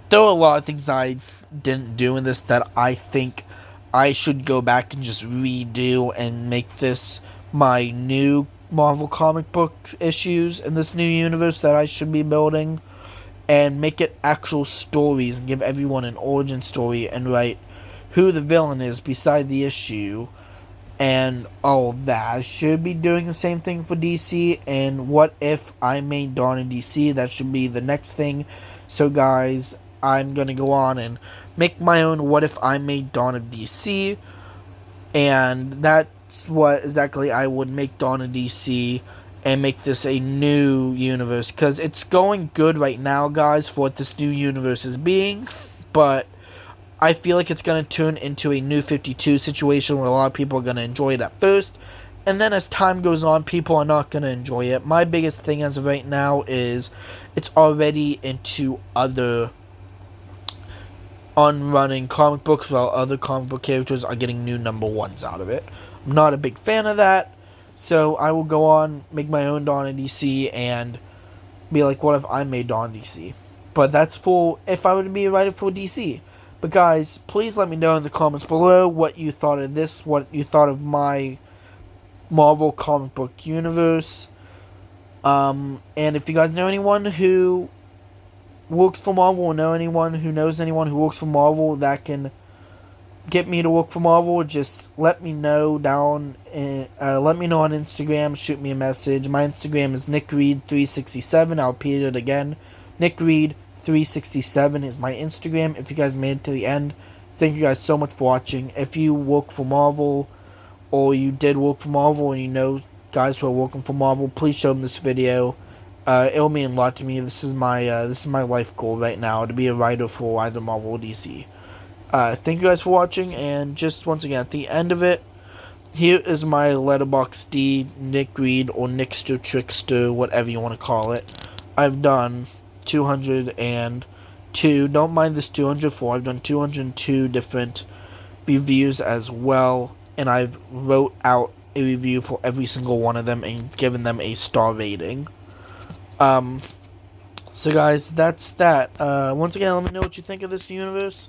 There were a lot of things I didn't do in this that I think I should go back and just redo and make this my new Marvel comic book issues in this new universe that I should be building, and make it actual stories and give everyone an origin story and write who the villain is beside the issue and all of that. I should be doing the same thing for DC, and what if I made Dawn in DC? That should be the next thing. So guys, I'm gonna go on and make my own What If I Made Dawn of DC, and that's what exactly I would make Dawn of DC, and make this a new universe, because it's going good right now, guys, for what this new universe is being, but I feel like it's going to turn into a new 52 situation where a lot of people are going to enjoy it at first, and then as time goes on, people are not going to enjoy it. My biggest thing as of right now is it's already into other on running comic books while other comic book characters are getting new number ones out of it. I'm not a big fan of that, so I will go on, make my own Dawn of DC, and be like, what if I made Dawn DC? But that's for if I were to be a writer for DC. But guys, please let me know in the comments below what you thought of this, what you thought of my Marvel comic book universe. And if you guys know anyone who works for Marvel, or know anyone who knows anyone who works for Marvel that can get me to work for Marvel, just let me know down. Let me know on Instagram. Shoot me a message. My Instagram is NickReed367. I'll repeat it again. NickReed367 is my Instagram. If you guys made it to the end, thank you guys so much for watching. If you work for Marvel, or you did work for Marvel, and you know guys who are working for Marvel, please show them this video. It'll mean a lot to me. This is my life goal right now, to be a writer for either Marvel or DC. Thank you guys for watching, and just once again, at the end of it, here is my Letterboxd, Nick Reed, or NicksterTricker, whatever you want to call it. I've done 202, don't mind this 204, I've done 202 different reviews as well, and I've wrote out a review for every single one of them and given them a star rating. So guys, that's that. Once again, let me know what you think of this universe.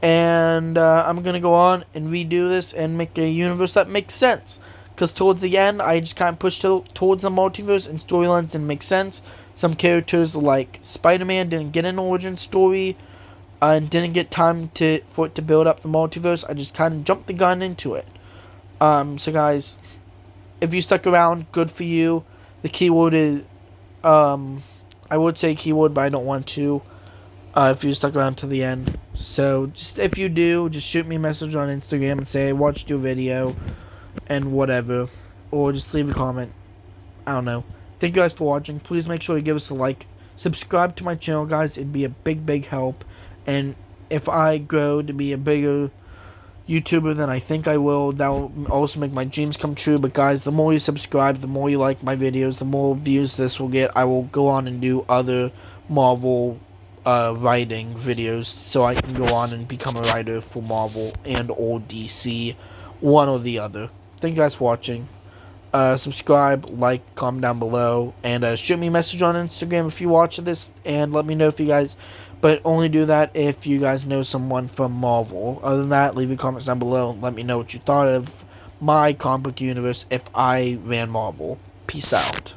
And I'm going to go on and redo this and make a universe that makes sense. Because towards the end, I just kind of pushed towards the multiverse, and storylines didn't make sense. Some characters like Spider-Man didn't get an origin story. And didn't get time for it to build up the multiverse. I just kind of jumped the gun into it. So guys, if you stuck around, good for you. The keyword is, I would say keyword, but I don't want to. If you stuck around to the end. So, just if you do, just shoot me a message on Instagram and say I watched your video and whatever. Or just leave a comment. I don't know. Thank you guys for watching. Please make sure you give us a like. Subscribe to my channel, guys. It'd be a big help. And if I grow to be a bigger YouTuber than I think I will, that will also make my dreams come true. But guys, the more you subscribe, the more you like my videos, the more views this will get. I will go on and do other Marvel writing videos, so I can go on and become a writer for Marvel and or DC, one or the other. Thank you guys for watching. Subscribe, like, comment down below, and shoot me a message on Instagram if you watch this, and let me know if you guys, but only do that if you guys know someone from Marvel. Other than that, leave your comments down below and let me know what you thought of my comic book universe if I ran Marvel. Peace out.